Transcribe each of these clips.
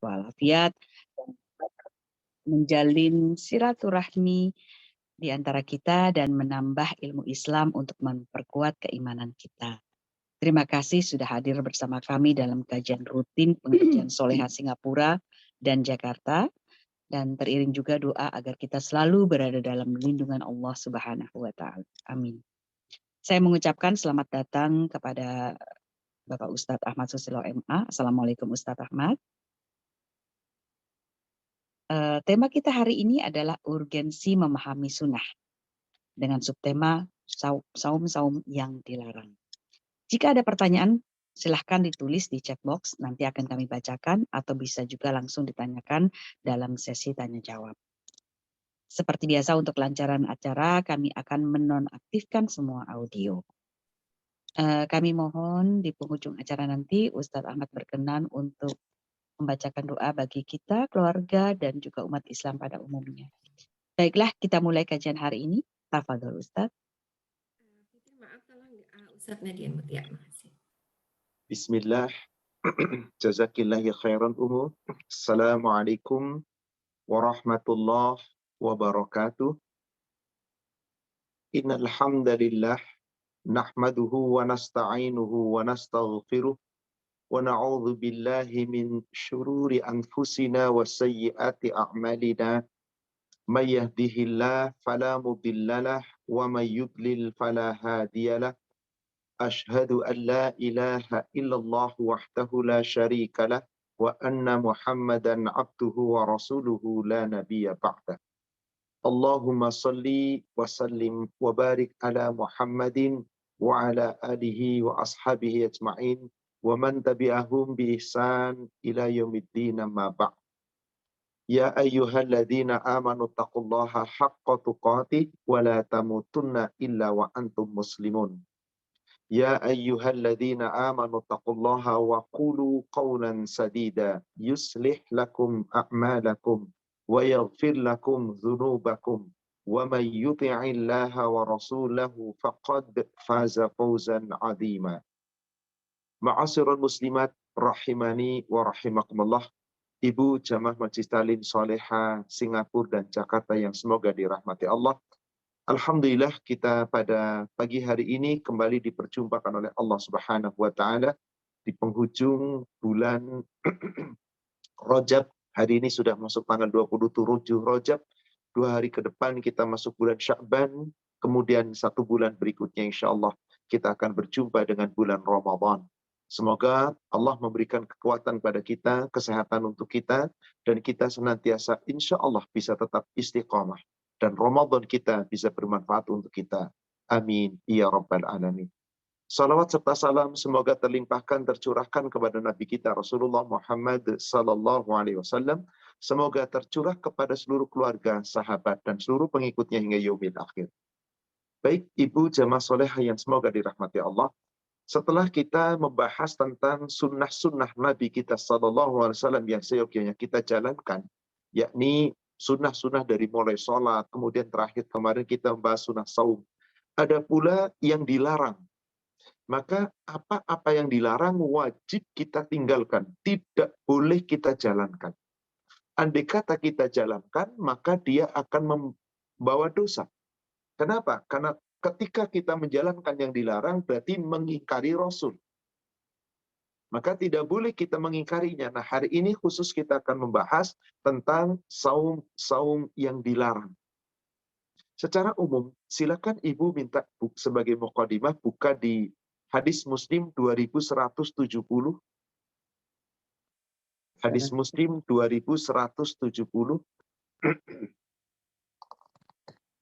walafiat, dan menjalin silaturahmi di antara kita dan menambah ilmu Islam untuk memperkuat keimanan kita. Terima kasih sudah hadir bersama kami dalam kajian rutin pengajian Soleha Singapura dan Jakarta, dan teriring juga doa agar kita selalu berada dalam lindungan Allah Subhanahu wa Ta'ala. Amin. Saya mengucapkan selamat datang kepada Bapak Ustadz Ahmad Susilo MA. Assalamualaikum Ustadz Ahmad. Tema kita hari ini adalah urgensi memahami sunnah dengan subtema saum-saum yang dilarang. Jika ada pertanyaan, silahkan ditulis di chat box, nanti akan kami bacakan atau bisa juga langsung ditanyakan dalam sesi tanya jawab. Seperti biasa untuk kelancaran acara, kami akan menonaktifkan semua audio. Kami mohon di penghujung acara nanti Ustadz Ahmad berkenan untuk membacakan doa bagi kita, keluarga, dan juga umat Islam pada umumnya. Baiklah, kita mulai kajian hari ini. Tafadhol Ustadz. Maaf kalau Ustadz Nadian Mutia, makasih. Bismillah. Jazakillahi khairan umur. Assalamualaikum warahmatullahi wabarakatuh. Innal hamdalillah nahmaduhu wa nasta'inuhu wa nastaghfiruh wa na'udzu billahi min syururi anfusina wa sayyiati a'malina. May yahdihillahu fala mudhillalah wa may yudlil fala hadiyalah. Ashhadu an la ilaha illallah wahdahu la syarika lah wa anna Muhammadan abduhu wa rasuluhu la nabiyya ba'dah. Allahumma salli wa sallim wa barik ala Muhammadin wa ala alihi wa ashabihi ajma'in wa man tabi'ahum bi ihsan ila yaumiddin amma ba'd. Ya ayyuhalladzina amanu taqullaha haqqa tuqatih wa la tamutunna illa wa antum muslimun. Ya ayyuhalladzina amanu taqullaha wa qulu qawlan sadida yuslih lakum a'malakum wa yaghfir lakum dhunubakum wa may yuti'illaha wa rasulahu faqad faza fawzan 'azima. Ma'asyiral muslimat rahimani wa rahimakumullah. Ibu jamaah Masjid Talim Soleha Singapura dan Jakarta yang semoga dirahmati Allah. Alhamdulillah kita pada pagi hari ini kembali diperjumpakan oleh Allah Subhanahu wa Ta'ala di penghujung bulan Rajab. Hari ini sudah masuk tanggal 27 Rajab. 2 hari ke depan kita masuk bulan Sya'ban. Kemudian 1 bulan berikutnya insya Allah kita akan berjumpa dengan bulan Ramadan. Semoga Allah memberikan kekuatan pada kita, kesehatan untuk kita, dan kita senantiasa insya Allah bisa tetap istiqamah. Dan Ramadan kita bisa bermanfaat untuk kita. Amin. Ya Rabbal Alamin. Salawat serta salam semoga terlimpahkan, tercurahkan kepada Nabi kita Rasulullah Muhammad Sallallahu Alaihi Wasallam. Semoga tercurah kepada seluruh keluarga, sahabat, dan seluruh pengikutnya hingga yaumil akhir. Baik, Ibu jamaah solehah yang semoga dirahmati Allah. Setelah kita membahas tentang sunnah-sunnah Nabi kita Sallallahu Alaihi Wasallam yang seyogyanya kita jalankan, yakni sunnah-sunnah dari mulai sholat, kemudian terakhir kemarin kita membahas sunnah saum. Ada pula yang dilarang. Maka apa-apa yang dilarang wajib kita tinggalkan, tidak boleh kita jalankan. Andai kata kita jalankan, maka dia akan membawa dosa. Kenapa? Karena ketika kita menjalankan yang dilarang, berarti mengingkari Rasul. Maka tidak boleh kita mengingkarinya. Nah, hari ini khusus kita akan membahas tentang saum yang dilarang. Secara umum, silakan Ibu minta sebagai muqaddimah buka di hadis Muslim 2170. Hadis Muslim 2170.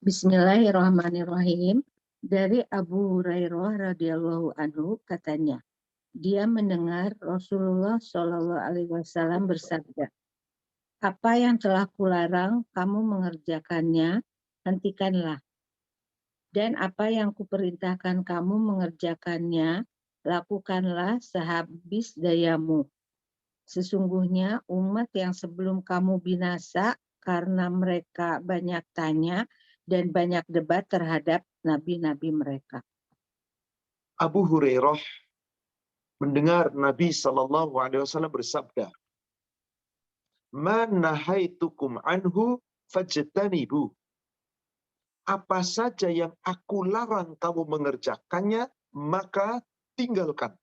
Bismillahirrahmanirrahim. Dari Abu Hurairah radhiyallahu anhu katanya, dia mendengar Rasulullah Shallallahu Alaihi Wasallam bersabda, apa yang telah kularang kamu mengerjakannya, hentikanlah. Dan apa yang kuperintahkan kamu mengerjakannya, lakukanlah sehabis dayamu. Sesungguhnya umat yang sebelum kamu binasa karena mereka banyak tanya dan banyak debat terhadap nabi-nabi mereka. Abu Hurairah mendengar Nabi Sallallahu Alaihi Wasallam bersabda, Ma nahaitukum anhu fajtanibu. Apa saja yang aku larang kamu mengerjakannya, maka tinggalkan.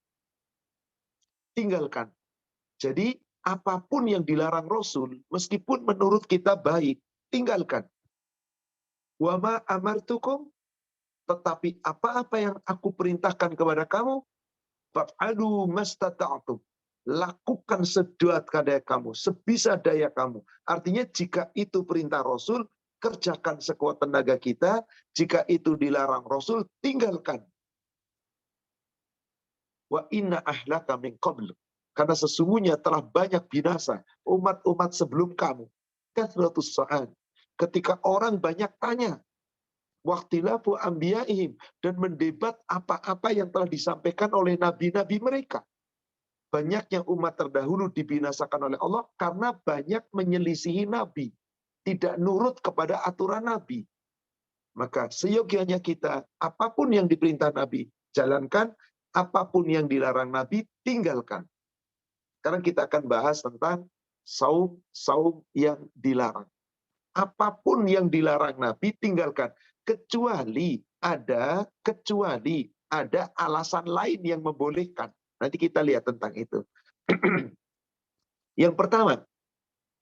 Tinggalkan. Jadi apapun yang dilarang Rasul, meskipun menurut kita baik, tinggalkan. Wa ma amartukum, tetapi apa-apa yang aku perintahkan kepada kamu, fa'alu mastata'tum. Lakukan sedaya kamu, sebisa daya kamu. Artinya jika itu perintah Rasul, kerjakan sekuat tenaga kita. Jika itu dilarang Rasul, tinggalkan. Wa inna ahlaka min qabl. Karena sesungguhnya telah banyak binasa umat-umat sebelum kamu. Kathratus sa'an. Ketika orang banyak tanya, waktilafu anbiya'ihim, dan mendebat apa-apa yang telah disampaikan oleh nabi-nabi mereka. Banyaknya umat terdahulu dibinasakan oleh Allah karena banyak menyelisihi nabi, tidak nurut kepada aturan nabi. Maka seyogianya kita, apapun yang diperintah nabi, jalankan, apapun yang dilarang nabi, tinggalkan. Sekarang kita akan bahas tentang saum yang dilarang. Apapun yang dilarang nabi, tinggalkan. Kecuali ada alasan lain yang membolehkan. Nanti kita lihat tentang itu. Yang pertama,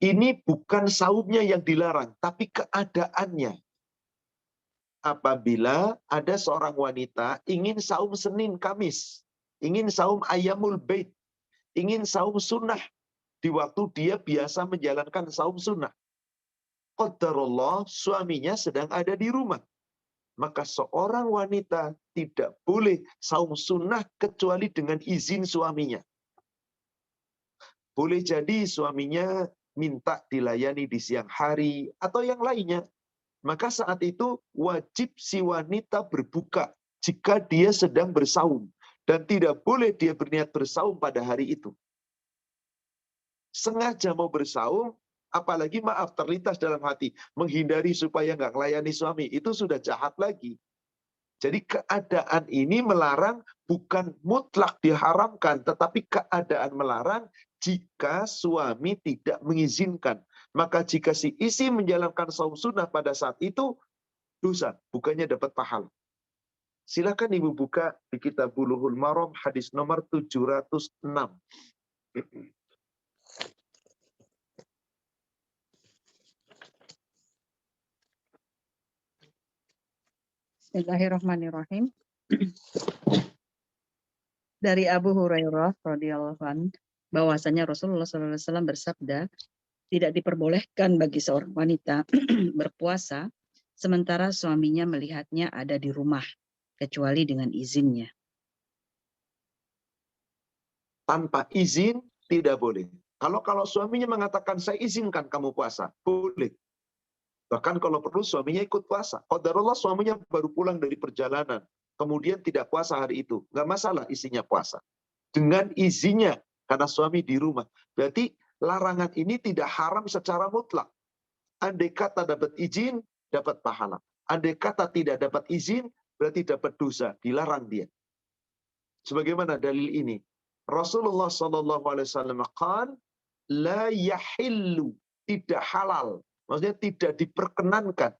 ini bukan saumnya yang dilarang, tapi keadaannya. Apabila ada seorang wanita ingin saum Senin Kamis, ingin saum Ayyamul Bait, ingin saum sunnah, di waktu dia biasa menjalankan saum sunnah. Qadarullah, suaminya sedang ada di rumah. Maka seorang wanita tidak boleh saum sunnah kecuali dengan izin suaminya. Boleh jadi suaminya minta dilayani di siang hari atau yang lainnya. Maka saat itu wajib si wanita berbuka jika dia sedang bersaum. Dan tidak boleh dia berniat bersaum pada hari itu. Sengaja mau bersaum, apalagi maaf terlintas dalam hati, menghindari supaya nggak melayani suami, itu sudah jahat lagi. Jadi keadaan ini melarang bukan mutlak diharamkan, tetapi keadaan melarang jika suami tidak mengizinkan. Maka jika si istri menjalankan saum sunnah pada saat itu, dosa, bukannya dapat pahala. Silakan Ibu buka di kitab Bulughul Maram hadis nomor 706. Bismillahirrahmanirrahim. Dari Abu Hurairah radhiyallahu anhu bahwasanya Rasulullah SAW bersabda, tidak diperbolehkan bagi seorang wanita berpuasa sementara suaminya melihatnya ada di rumah kecuali dengan izinnya. Tanpa izin tidak boleh. Kalau suaminya mengatakan saya izinkan kamu puasa, boleh. Bahkan kalau perlu suaminya ikut puasa. Qadarullah suaminya baru pulang dari perjalanan, kemudian tidak puasa hari itu, nggak masalah istrinya puasa. Dengan izinnya, karena suami di rumah. Berarti larangan ini tidak haram secara mutlak. Andai kata dapat izin, dapat pahala. Andai kata tidak dapat izin, berarti dapat dosa, dilarang dia. Sebagaimana dalil ini, Rasulullah SAW qala, la yahillu, tidak halal. Maksudnya tidak diperkenankan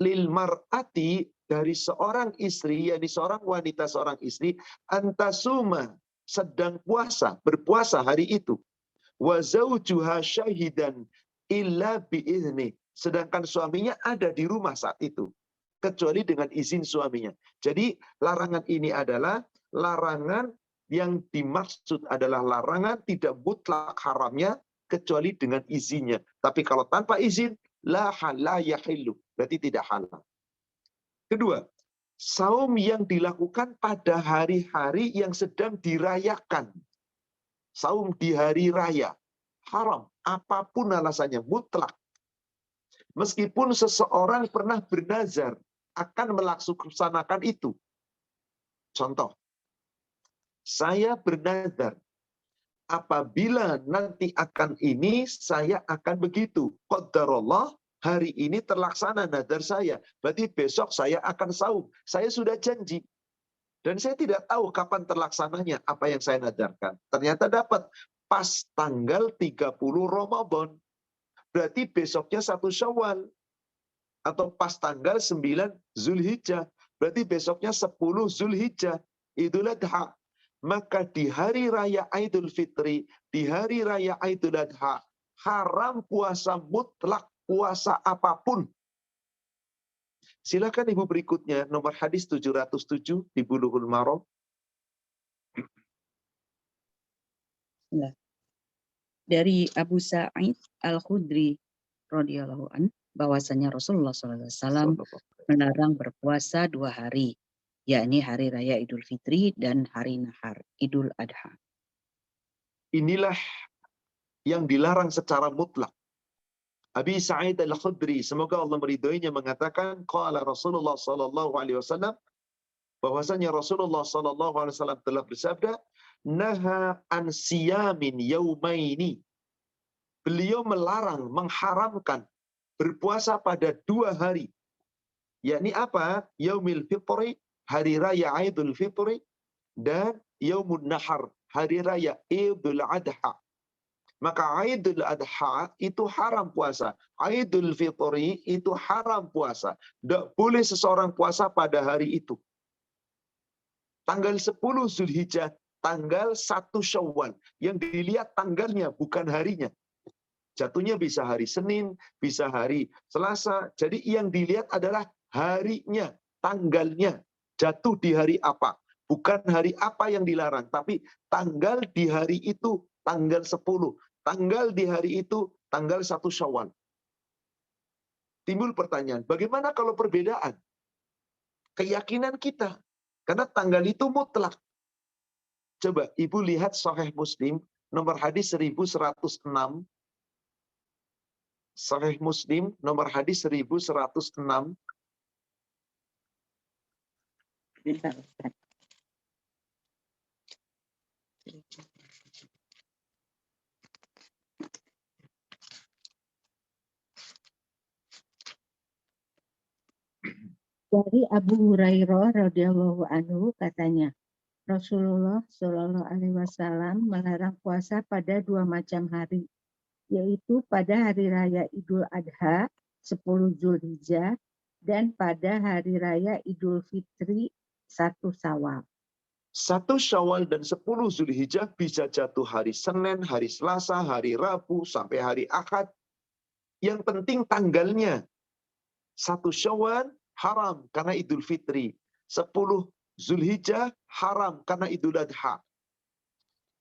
lil mar'ati, dari seorang istri, yakni seorang wanita, seorang istri, antasuma, sedang puasa, berpuasa hari itu, wa zaujuha syahidan illa bi'izni, sedangkan suaminya ada di rumah saat itu, kecuali dengan izin suaminya. Jadi larangan ini adalah larangan yang dimaksud adalah larangan tidak mutlak haramnya, kecuali dengan izinnya. Tapi kalau tanpa izin, la yahillu, berarti tidak halal. Kedua, saum yang dilakukan pada hari-hari yang sedang dirayakan. Saum di hari raya, haram. Apapun alasannya, mutlak. Meskipun seseorang pernah bernazar akan melaksanakan itu. Contoh, saya bernazar, apabila nanti akan ini, saya akan begitu. Qadarullah, hari ini terlaksana nazar saya. Berarti besok saya akan saum. Saya sudah janji. Dan saya tidak tahu kapan terlaksananya apa yang saya nadarkan. Ternyata dapat. pas tanggal 30 Ramadan. Berarti besoknya 1 Syawal. Atau pas tanggal 9 Zulhijjah. Berarti besoknya 10 Zulhijjah. Idul Adha. Maka di hari raya Idul Fitri, di hari raya Idul Adha, haram puasa mutlak, puasa apapun. Silakan Ibu berikutnya, nomor hadis 707 di Bulughul Maram. Dari Abu Sa'id Al-Khudri radhiyallahu an, bahwasanya Rasulullah SAW melarang berpuasa 2 hari, yakni hari raya Idul Fitri dan hari Nahar Idul Adha. Inilah yang dilarang secara mutlak. Abi Sa'id Al-Khudri, semoga Allah meridhoinya, mengatakan qala Rasulullah sallallahu alaihi wasallam, bahwasanya Rasulullah sallallahu alaihi wasallam telah bersabda, naha an siyamin yaumaini. Beliau melarang, mengharamkan berpuasa pada 2 hari. Yakni apa? Yaumil Fitri, hari raya Idul Fitri, dan Yaumun Nahar, hari raya Idul Adha. Maka Idul Adha itu haram puasa. Idul Fitri itu haram puasa. Tidak boleh seseorang puasa pada hari itu. Tanggal 10 Zulhijjah, tanggal 1 Syawal. Yang dilihat tanggalnya, bukan harinya. Jatuhnya bisa hari Senin, bisa hari Selasa. Jadi yang dilihat adalah harinya, tanggalnya. Jatuh di hari apa. Bukan hari apa yang dilarang, tapi tanggal di hari itu, tanggal 10. Tanggal di hari itu, tanggal 1 Syawal. Timbul pertanyaan, bagaimana kalau perbedaan? Keyakinan kita. Karena tanggal itu mutlak. Coba Ibu lihat Sahih Muslim, nomor hadis 1106. Sahih Muslim, nomor hadis 1106. Dari Abu Hurairah radhiyallahu anhu katanya, Rasulullah Shallallahu alaihi wasallam melarang puasa pada 2 macam hari, yaitu pada hari raya Idul Adha 10 Zulhijjah dan pada hari raya Idul Fitri 1 Syawal. 1 Syawal dan 10 Zulhijjah bisa jatuh hari Senin, hari Selasa, hari Rabu, sampai hari Ahad. Yang penting tanggalnya. 1 Syawal haram karena Idul Fitri. 10 Zulhijjah haram karena Idul Adha.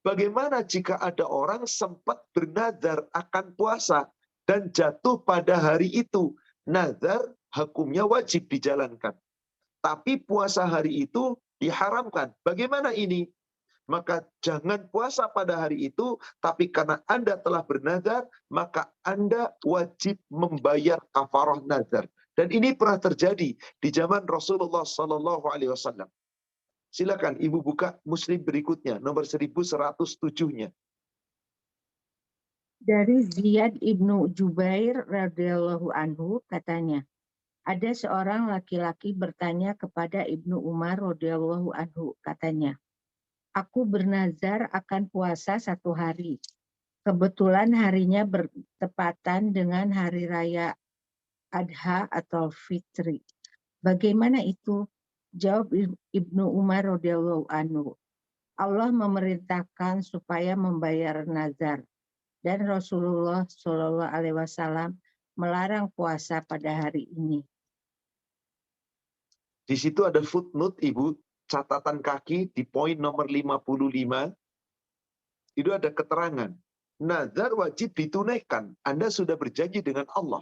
Bagaimana jika ada orang sempat bernazar akan puasa dan jatuh pada hari itu? Nazar hukumnya wajib dijalankan. Tapi puasa hari itu diharamkan. Bagaimana ini? Maka jangan puasa pada hari itu, tapi karena Anda telah bernazar, maka Anda wajib membayar kafarah nazar. Dan ini pernah terjadi di zaman Rasulullah Sallallahu Alaihi Wasallam. Silakan Ibu buka Muslim berikutnya, nomor 1107-nya. Dari Ziyad ibnu Jubair radhiyallahu anhu katanya, ada seorang laki-laki bertanya kepada Ibnu Umar radhiyallahu anhu, katanya, aku bernazar akan puasa 1 hari. Kebetulan harinya bertepatan dengan hari raya Adha atau Fitri. Bagaimana itu? Jawab Ibnu Umar radhiyallahu anhu, Allah memerintahkan supaya membayar nazar, dan Rasulullah Shallallahu alaihi wasallam melarang puasa pada hari ini. Di situ ada footnote, Ibu, catatan kaki di poin nomor 55. Itu ada keterangan. Nazar wajib ditunaikan. Anda sudah berjanji dengan Allah.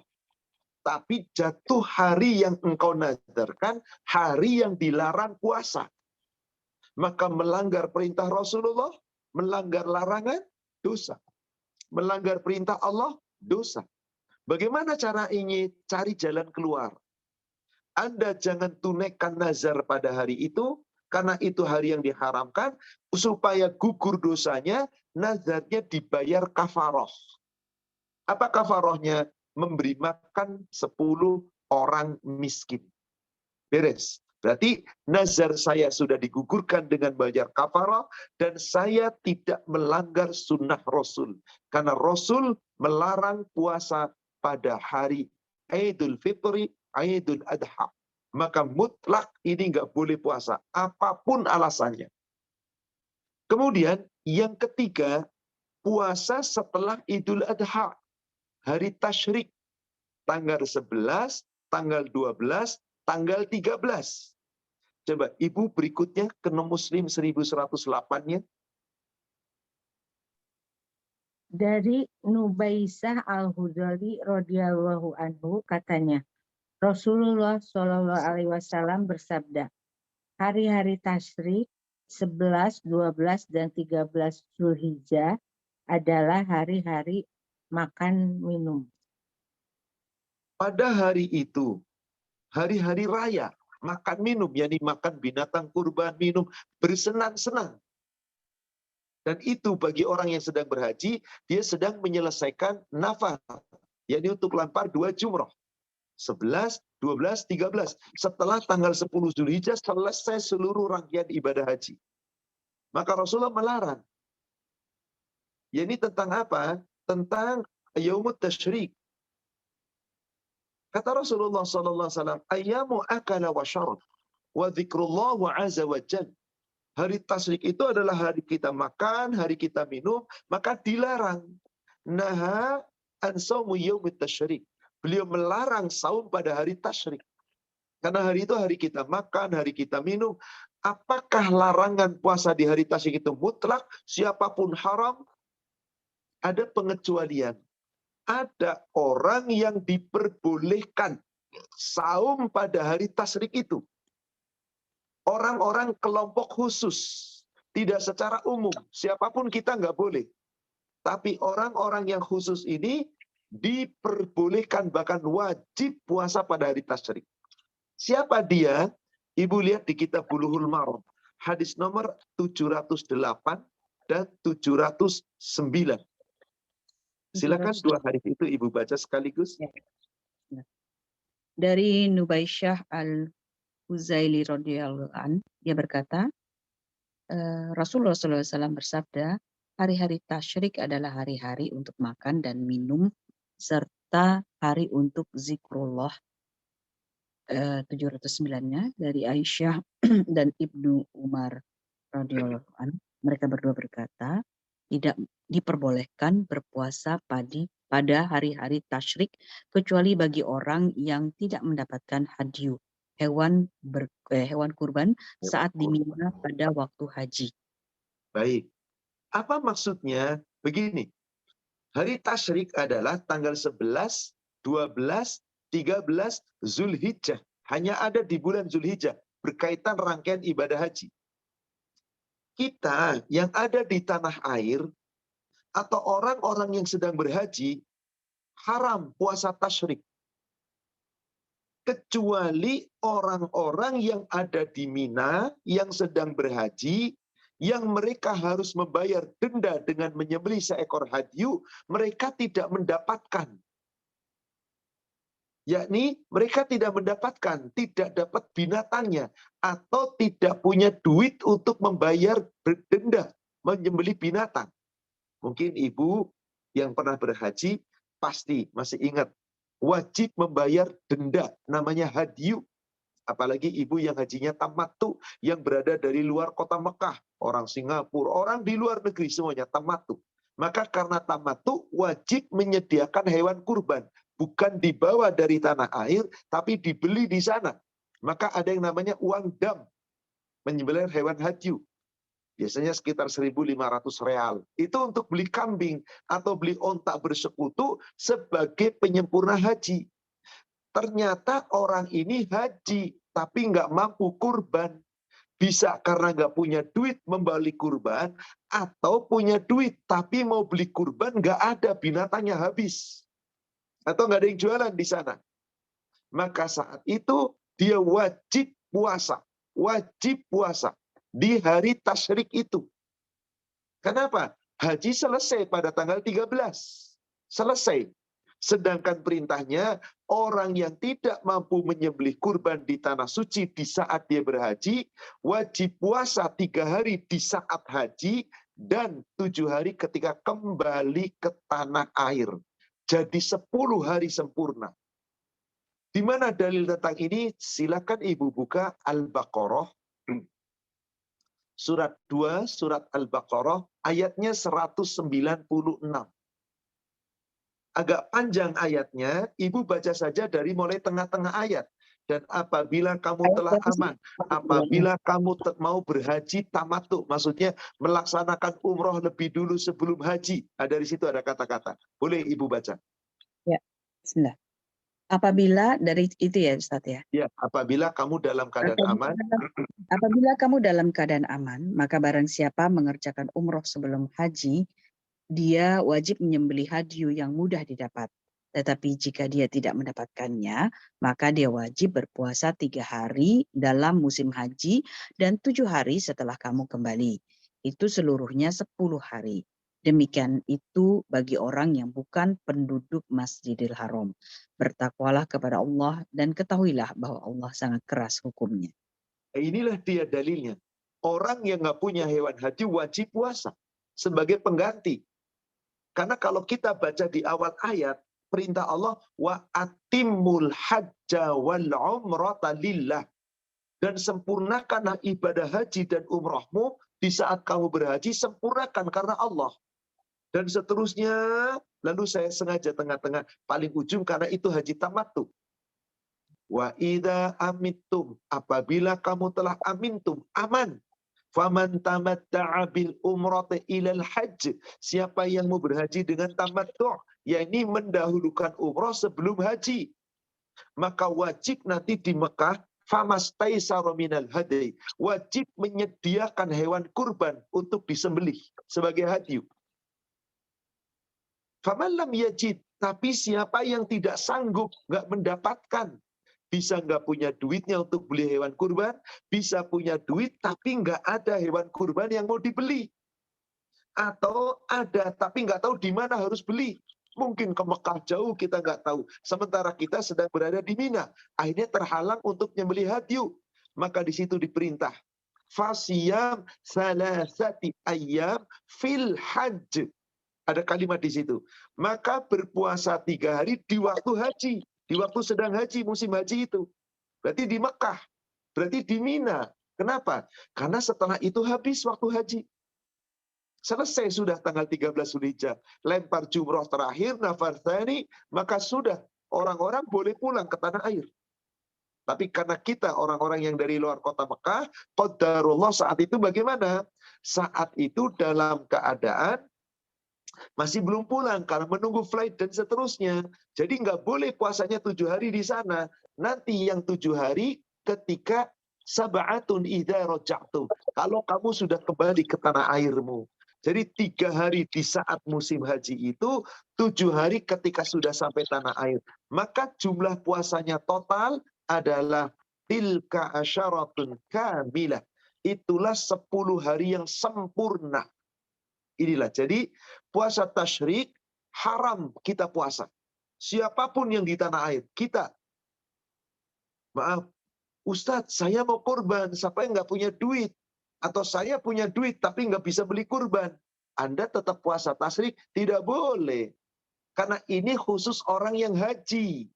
Tapi jatuh hari yang engkau nazarkan, hari yang dilarang puasa. Maka melanggar perintah Rasulullah, melanggar larangan, dosa. Melanggar perintah Allah, dosa. Bagaimana cara ini? Cari jalan keluar. Anda jangan tunaikan nazar pada hari itu, karena itu hari yang diharamkan, supaya gugur dosanya, nazarnya dibayar kafaroh. Apa kafarohnya? Memberi makan 10 orang miskin. Beres. Berarti nazar saya sudah digugurkan dengan bayar kafarah dan saya tidak melanggar sunnah Rasul. Karena Rasul melarang puasa pada hari Idul Fitri, Idul Adha. Maka mutlak ini nggak boleh puasa, apapun alasannya. Kemudian yang ketiga, puasa setelah Idul Adha, hari tasyrik, tanggal 11, tanggal 12, tanggal 13. Coba Ibu berikutnya ke Muslim 1108-nya. Dari Nubaisah al-Hudali radhiyallahu anhu katanya, Rasulullah Shallallahu alaihi wasallam bersabda, hari-hari tasyrik 11, 12 dan 13 Zulhijjah adalah hari-hari makan minum. Pada hari itu, hari-hari raya, makan minum, yakni makan binatang kurban, minum, bersenang-senang. Dan itu bagi orang yang sedang berhaji, dia sedang menyelesaikan nafar, yakni untuk lampar 2 jumrah. 11, 12, 13. Setelah tanggal 10 Zulhijjah selesai seluruh rangkaian ibadah haji. Maka Rasulullah melarang. Ini tentang apa? Tentang yaumut tasyrik. Kata Rasulullah SAW, ayyamu akala wa syarab, wa dzikrullah wa azza wa jal. Hari tasyrik itu adalah hari kita makan, hari kita minum, maka dilarang. Naha an saumu yaumit tasyrik. Beliau melarang saum pada hari tasyrik. Karena hari itu hari kita makan, hari kita minum. Apakah larangan puasa di hari tasyrik itu mutlak? Siapapun haram? Ada pengecualian. Ada orang yang diperbolehkan saum pada hari tasyrik itu. Orang-orang kelompok khusus. Tidak secara umum. Siapapun kita nggak boleh. Tapi orang-orang yang khusus ini diperbolehkan, bahkan wajib puasa pada hari tasyrik. Siapa dia? Ibu lihat di kitab Bulughul Maram. Hadis nomor 708 dan 709. Silakan 2 hadis itu Ibu baca sekaligus. Dari Nubaisyah al-Huzaili radhiyallahu an, dia berkata, Rasulullah SAW bersabda, hari-hari tasyrik adalah hari-hari untuk makan dan minum serta hari untuk zikrullah. 709-nya dari Aisyah dan Ibnu Umar radhiyallahu an, mereka berdua berkata, tidak diperbolehkan berpuasa pada hari-hari tasyrik kecuali bagi orang yang tidak mendapatkan hadyu, hewan kurban saat di Mina pada waktu haji. Baik. Apa maksudnya? Begini. Hari tasyrik adalah tanggal 11, 12, 13 Zulhijjah. Hanya ada di bulan Zulhijjah. Berkaitan rangkaian ibadah haji. Kita yang ada di tanah air atau orang-orang yang sedang berhaji haram puasa tasyrik. Kecuali orang-orang yang ada di Mina yang sedang berhaji, yang mereka harus membayar denda dengan menyembelih seekor hadyu, mereka tidak mendapatkan. Yakni mereka tidak mendapatkan, tidak dapat binatangnya, atau tidak punya duit untuk membayar denda menyembelih binatang. Mungkin ibu yang pernah berhaji pasti masih ingat, wajib membayar denda namanya hadyu. Apalagi ibu yang hajinya tamattu, yang berada dari luar kota Mekah, orang Singapura, orang di luar negeri semuanya tamattu. Maka karena tamattu wajib menyediakan hewan kurban, bukan dibawa dari tanah air, tapi dibeli di sana. Maka ada yang namanya uang dam, menyembelih hewan hadyu. Biasanya sekitar 1.500 real. Itu untuk beli kambing atau beli onta bersekutu sebagai penyempurna haji. Ternyata orang ini haji, tapi nggak mampu kurban. Bisa karena nggak punya duit membeli kurban, atau punya duit tapi mau beli kurban nggak ada, binatangnya habis. Atau nggak ada yang jualan di sana. Maka saat itu dia wajib puasa. Wajib puasa di hari tasyrik itu. Kenapa? Haji selesai pada tanggal 13. Selesai. Sedangkan perintahnya, orang yang tidak mampu menyembelih kurban di tanah suci di saat dia berhaji, wajib puasa 3 hari di saat haji, dan 7 hari ketika kembali ke tanah air. Jadi 10 hari sempurna. Di mana dalil tentang ini? Silakan Ibu buka Al-Baqarah. Surat 2, surat Al-Baqarah, ayatnya 196. Agak panjang ayatnya, Ibu baca saja dari mulai tengah-tengah ayat. Dan apabila kamu Ayat telah berapa sih? aman, apabila kamu mau berhaji tamattu, maksudnya melaksanakan umroh lebih dulu sebelum haji. Dari situ ada kata-kata. Boleh Ibu baca. Ya, bismillah. Apabila dari itu ya Ustadz ya. Ya, apabila kamu dalam keadaan aman, Apabila kamu dalam keadaan aman, maka barang siapa mengerjakan umroh sebelum haji, dia wajib menyembelih hadyu yang mudah didapat. Tetapi jika dia tidak mendapatkannya, maka dia wajib berpuasa 3 hari dalam musim haji dan 7 hari setelah kamu kembali. Itu seluruhnya 10 hari. Demikian itu bagi orang yang bukan penduduk Masjidil Haram. Bertakwalah kepada Allah dan ketahuilah bahwa Allah sangat keras hukumnya. inilah dia dalilnya. Orang yang nggak punya hewan haji wajib puasa sebagai pengganti. Karena kalau kita baca di awal ayat, perintah Allah, wa atimul hajja wal umrata lillah. Dan sempurnakanlah ibadah haji dan umrahmu di saat kamu berhaji, sempurnakan karena Allah. Dan seterusnya, lalu saya sengaja tengah-tengah paling ujung karena itu haji tamattu. Wa idza amittum, apabila kamu telah amintum, aman. Faman tamatta'a bil umrati ilal hajj, siapa yang mau berhaji dengan tamattu', yakni mendahulukan umrah sebelum haji, maka wajib nanti di Mekah famastaisara minal hadi, wajib menyediakan hewan kurban untuk disembelih sebagai hadyu. Faman lam yajid, tapi siapa yang tidak sanggup, nggak mendapatkan, bisa nggak punya duitnya untuk beli hewan kurban, bisa punya duit tapi nggak ada hewan kurban yang mau dibeli. Atau ada tapi nggak tahu di mana harus beli. Mungkin ke Mekah jauh kita nggak tahu. Sementara kita sedang berada di Mina. Akhirnya terhalang untuk menyembelih hadyu. Maka di situ diperintah. Fasiyam salasati ayyam fil hajj. Ada kalimat di situ. Maka berpuasa 3 hari di waktu haji. Di waktu sedang haji, musim haji itu. Berarti di Mekah. Berarti di Mina. Kenapa? Karena setelah itu habis waktu haji. Selesai sudah tanggal 13 Zulhijjah. Lempar jumroh terakhir, nafar tsani, maka sudah orang-orang boleh pulang ke tanah air. Tapi karena kita orang-orang yang dari luar kota Mekah, qadarullah saat itu bagaimana? Saat itu dalam keadaan masih belum pulang karena menunggu flight dan seterusnya. Jadi nggak boleh puasanya 7 hari di sana. Nanti yang 7 hari ketika sab'atun idza raja'tum. Kalau kamu sudah kembali ke tanah airmu. Jadi 3 hari di saat musim haji itu, 7 hari ketika sudah sampai tanah air. Maka jumlah puasanya total adalah tilka asyaratun kamilah. Itulah 10 hari yang sempurna. Inilah, jadi puasa tasyrik haram kita puasa. Siapapun yang di tanah air, kita. Maaf, Ustadz, saya mau kurban, siapa yang nggak punya duit? Atau saya punya duit tapi nggak bisa beli kurban. Anda tetap puasa tasyrik? Tidak boleh. Karena ini khusus orang yang haji.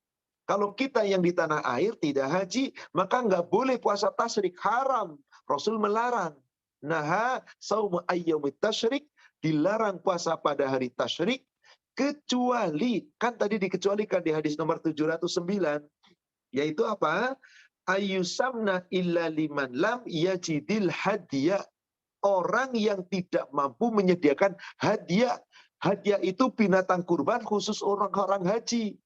Kalau kita yang di tanah air tidak haji, maka nggak boleh puasa tasyrik, haram. Rasul melarang. Naha saumu ayyamit tasyrik, dilarang puasa pada hari tasyrik, kecuali, kan tadi dikecualikan di hadis nomor 709, yaitu apa? Ayyusamna illa liman lam yajidil hadiah. Orang yang tidak mampu menyediakan hadiah. Hadiah itu binatang kurban khusus orang-orang haji.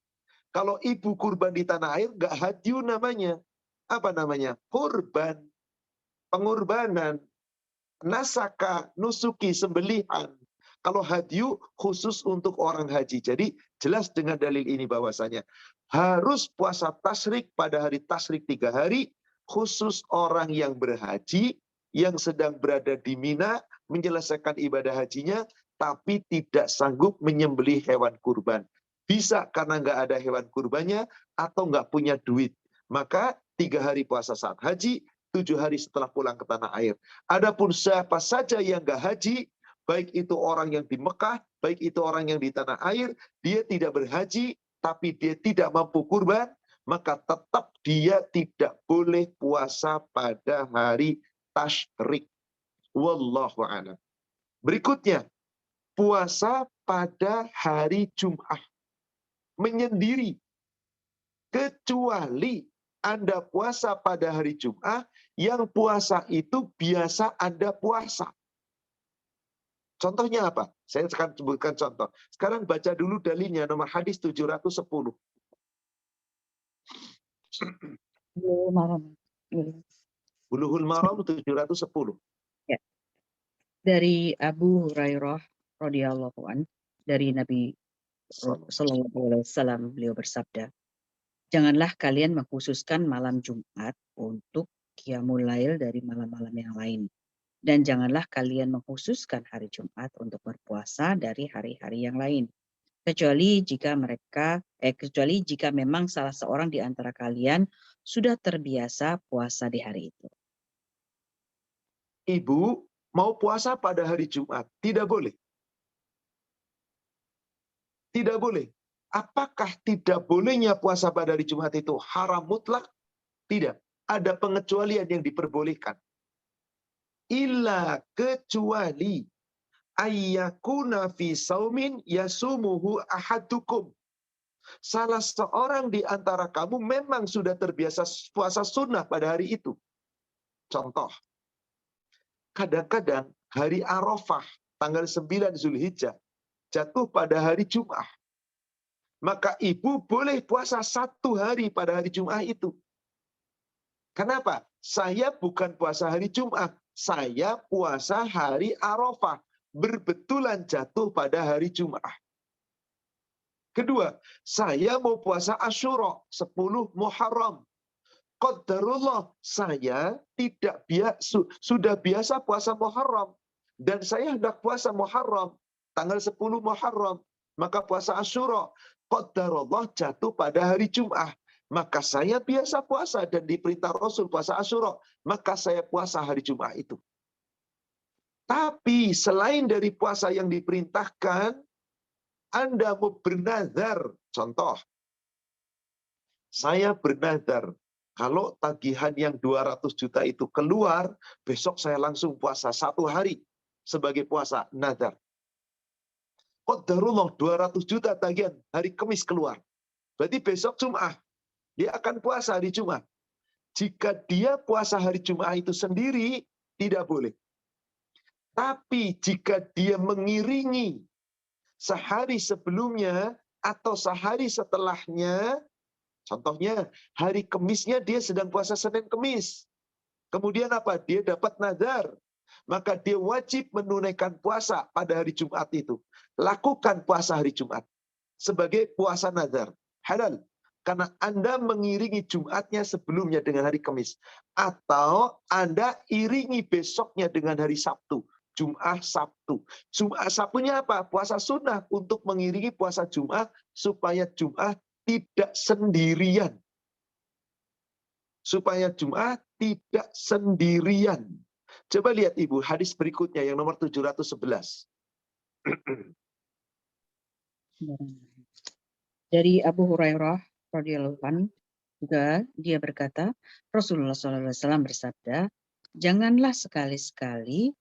Kalau ibu kurban di tanah air, nggak hadyu namanya. Apa namanya? Kurban. Pengorbanan. Nasaka, nusuki, sembelihan. Kalau hadyu khusus untuk orang haji. Jadi jelas dengan dalil ini bahwasanya harus puasa tasyrik pada hari tasyrik 3 hari, khusus orang yang berhaji, yang sedang berada di Mina, menyelesaikan ibadah hajinya, tapi tidak sanggup menyembelih hewan kurban. Bisa karena nggak ada hewan kurbannya atau nggak punya duit. Maka 3 hari puasa saat haji, 7 hari setelah pulang ke tanah air. Adapun siapa saja yang nggak haji, baik itu orang yang di Mekah, baik itu orang yang di tanah air, dia tidak berhaji, tapi dia tidak mampu kurban, maka tetap dia tidak boleh puasa pada hari tasyrik. Wallahu a'lam. Berikutnya, puasa pada hari Jumat menyendiri. Kecuali Anda puasa pada hari Jumat, yang puasa itu biasa Anda puasa. Contohnya apa? Saya akan sebutkan contoh. Sekarang baca dulu dalilnya, nomor hadis 710. Bulughul Maram 710. Ya. Dari Abu Hurairah radhiyallahu an, dari Nabi sallallahu alaihi wasallam, beliau bersabda, janganlah kalian mengkhususkan malam Jumat untuk qiyamul lail dari malam-malam yang lain. Dan janganlah kalian mengkhususkan hari Jumat untuk berpuasa dari hari-hari yang lain. Kecuali jika memang salah seorang di antara kalian sudah terbiasa puasa di hari itu. Ibu mau puasa pada hari Jumat, tidak boleh. Tidak boleh. Apakah tidak bolehnya puasa pada hari Jumat itu haram mutlak? Tidak. Ada pengecualian yang diperbolehkan. Illa kecuali ayyakuna fi saumin yasumuhu ahadukum. Salah seorang di antara kamu memang sudah terbiasa puasa sunnah pada hari itu. Contoh, kadang-kadang hari Arafah tanggal 9 Zulhijjah jatuh pada hari Jumat. Maka ibu boleh puasa 1 hari pada hari Jumat itu. Kenapa? Saya bukan puasa hari Jumat, saya puasa hari Arafah. Berbetulan jatuh pada hari Jumat. Kedua, saya mau puasa Asyura 10 Muharram. Qadarullah, saya tidak sudah biasa puasa Muharram. Dan saya hendak puasa Muharram, tanggal 10 Muharram. Maka puasa Asyura, qadarullah jatuh pada hari Jumat. Maka saya biasa puasa dan diperintah Rasul puasa Asyura. Maka saya puasa hari Jumat itu. Tapi selain dari puasa yang diperintahkan, Anda mau bernazar. Contoh, saya bernazar, kalau tagihan yang 200 juta itu keluar, besok saya langsung puasa 1 hari sebagai puasa nazar. Qadarullah 200 juta tagihan hari Kamis keluar. Berarti besok Jumat, dia akan puasa hari Jumat. Jika dia puasa hari Jumat itu sendiri, tidak boleh. Tapi jika dia mengiringi sehari sebelumnya atau sehari setelahnya, contohnya hari Kemisnya dia sedang puasa Senin Kemis. Kemudian apa? Dia dapat nazar. Maka dia wajib menunaikan puasa pada hari Jumat itu. Lakukan puasa hari Jumat sebagai puasa nazar. Halal. Karena Anda mengiringi Jumatnya sebelumnya dengan hari Kamis. Atau Anda iringi besoknya dengan hari Sabtu. Jumat, Sabtu. Jumat, Sabtunya apa? Puasa sunnah untuk mengiringi puasa Jumat supaya Jumat tidak sendirian. Supaya Jumat tidak sendirian. Coba lihat Ibu, hadis berikutnya yang nomor 711. Dari Abu Hurairah radhiyallahu anhu juga dia berkata, Rasulullah SAW bersabda, janganlah sekali-sekali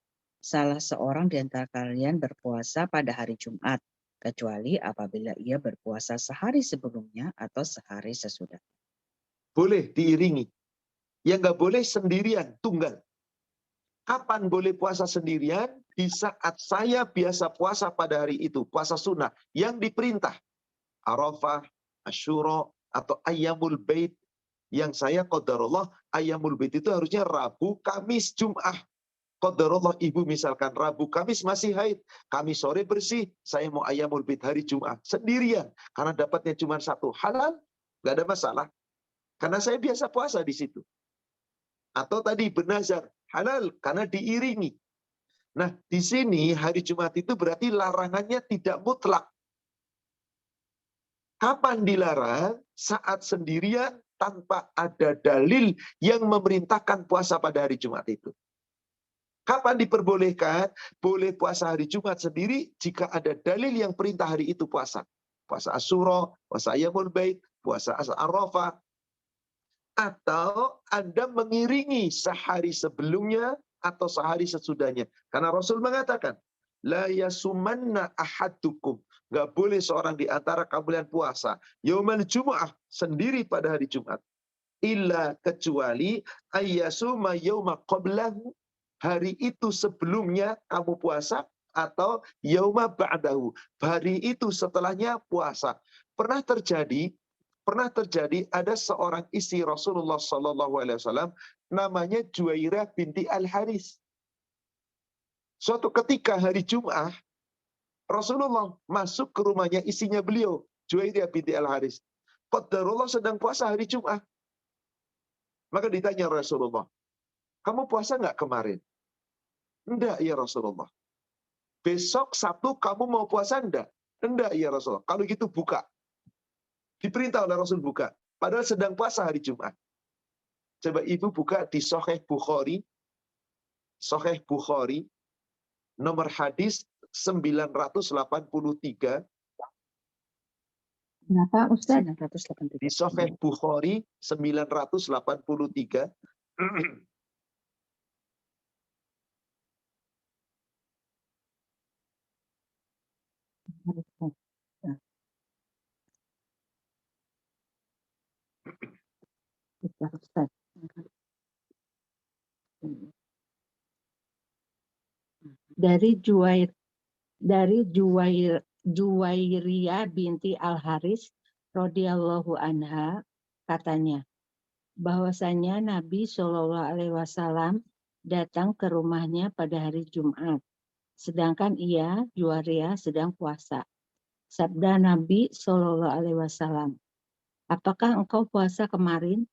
salah seorang di antara kalian berpuasa pada hari Jumat, kecuali apabila ia berpuasa sehari sebelumnya atau sehari sesudah. Boleh diiringi. Yang nggak boleh sendirian, tunggal. Kapan boleh puasa sendirian? Di saat saya biasa puasa pada hari itu, puasa sunnah, yang diperintah. Arafah, Asyura, atau Ayyamul Bait. Yang saya qadarullah, Ayyamul Bait itu harusnya Rabu, Kamis, Jumat. Qadarullah ibu misalkan Rabu, Kamis masih haid. Kamis sore bersih, saya mau Ayyamul Bait hari Jumat. Sendirian, karena dapatnya cuma 1. Halal, nggak ada masalah. Karena saya biasa puasa di situ. Atau tadi bernazar, halal, karena diiringi. Nah, di sini hari Jumat itu berarti larangannya tidak mutlak. Kapan dilarang? Saat sendirian tanpa ada dalil yang memerintahkan puasa pada hari Jumat itu. Kapan diperbolehkan? Boleh puasa hari Jumat sendiri jika ada dalil yang perintah hari itu puasa. Puasa Asyura, puasa Ayyamul Bait, puasa Arafah. Atau Anda mengiringi sehari sebelumnya atau sehari sesudahnya. Karena Rasul mengatakan, la yasumanna ahadukum. Nggak boleh seorang di antara kalian puasa yaumal Jumu'ah, sendiri pada hari Jumat. Illa, kecuali ayyasuma yauma qablahu, hari itu sebelumnya kamu puasa, atau yauma ba'dahu, hari itu setelahnya puasa. Pernah terjadi ada seorang istri Rasulullah SAW namanya Juwairah binti Al-Haris. Suatu ketika hari Jumat, Rasulullah masuk ke rumahnya istrinya beliau, Juwairah binti Al-Haris. Qadarullah sedang puasa hari Jumat. Maka ditanya Rasulullah, kamu puasa nggak kemarin? Enggak ya Rasulullah. Besok Sabtu kamu mau puasa enggak? Enggak ya Rasulullah. Kalau gitu buka. Diperintah oleh Rasul buka. Padahal sedang puasa hari Jumat. Coba ibu buka di Sahih Bukhari. Sahih Bukhari. Nomor hadis 983. Kenapa Ustaz? 983. Di Sahih Bukhari 983. Ustaz. Dari Juwairiyah binti Al-Haris radhiyallahu anha, katanya bahwasanya Nabi Shallallahu alaihi wasallam datang ke rumahnya pada hari Jumat, sedangkan ia, Juwairiyah, sedang puasa. Sabda Nabi Shallallahu alaihi wasallam, apakah engkau puasa kemarin?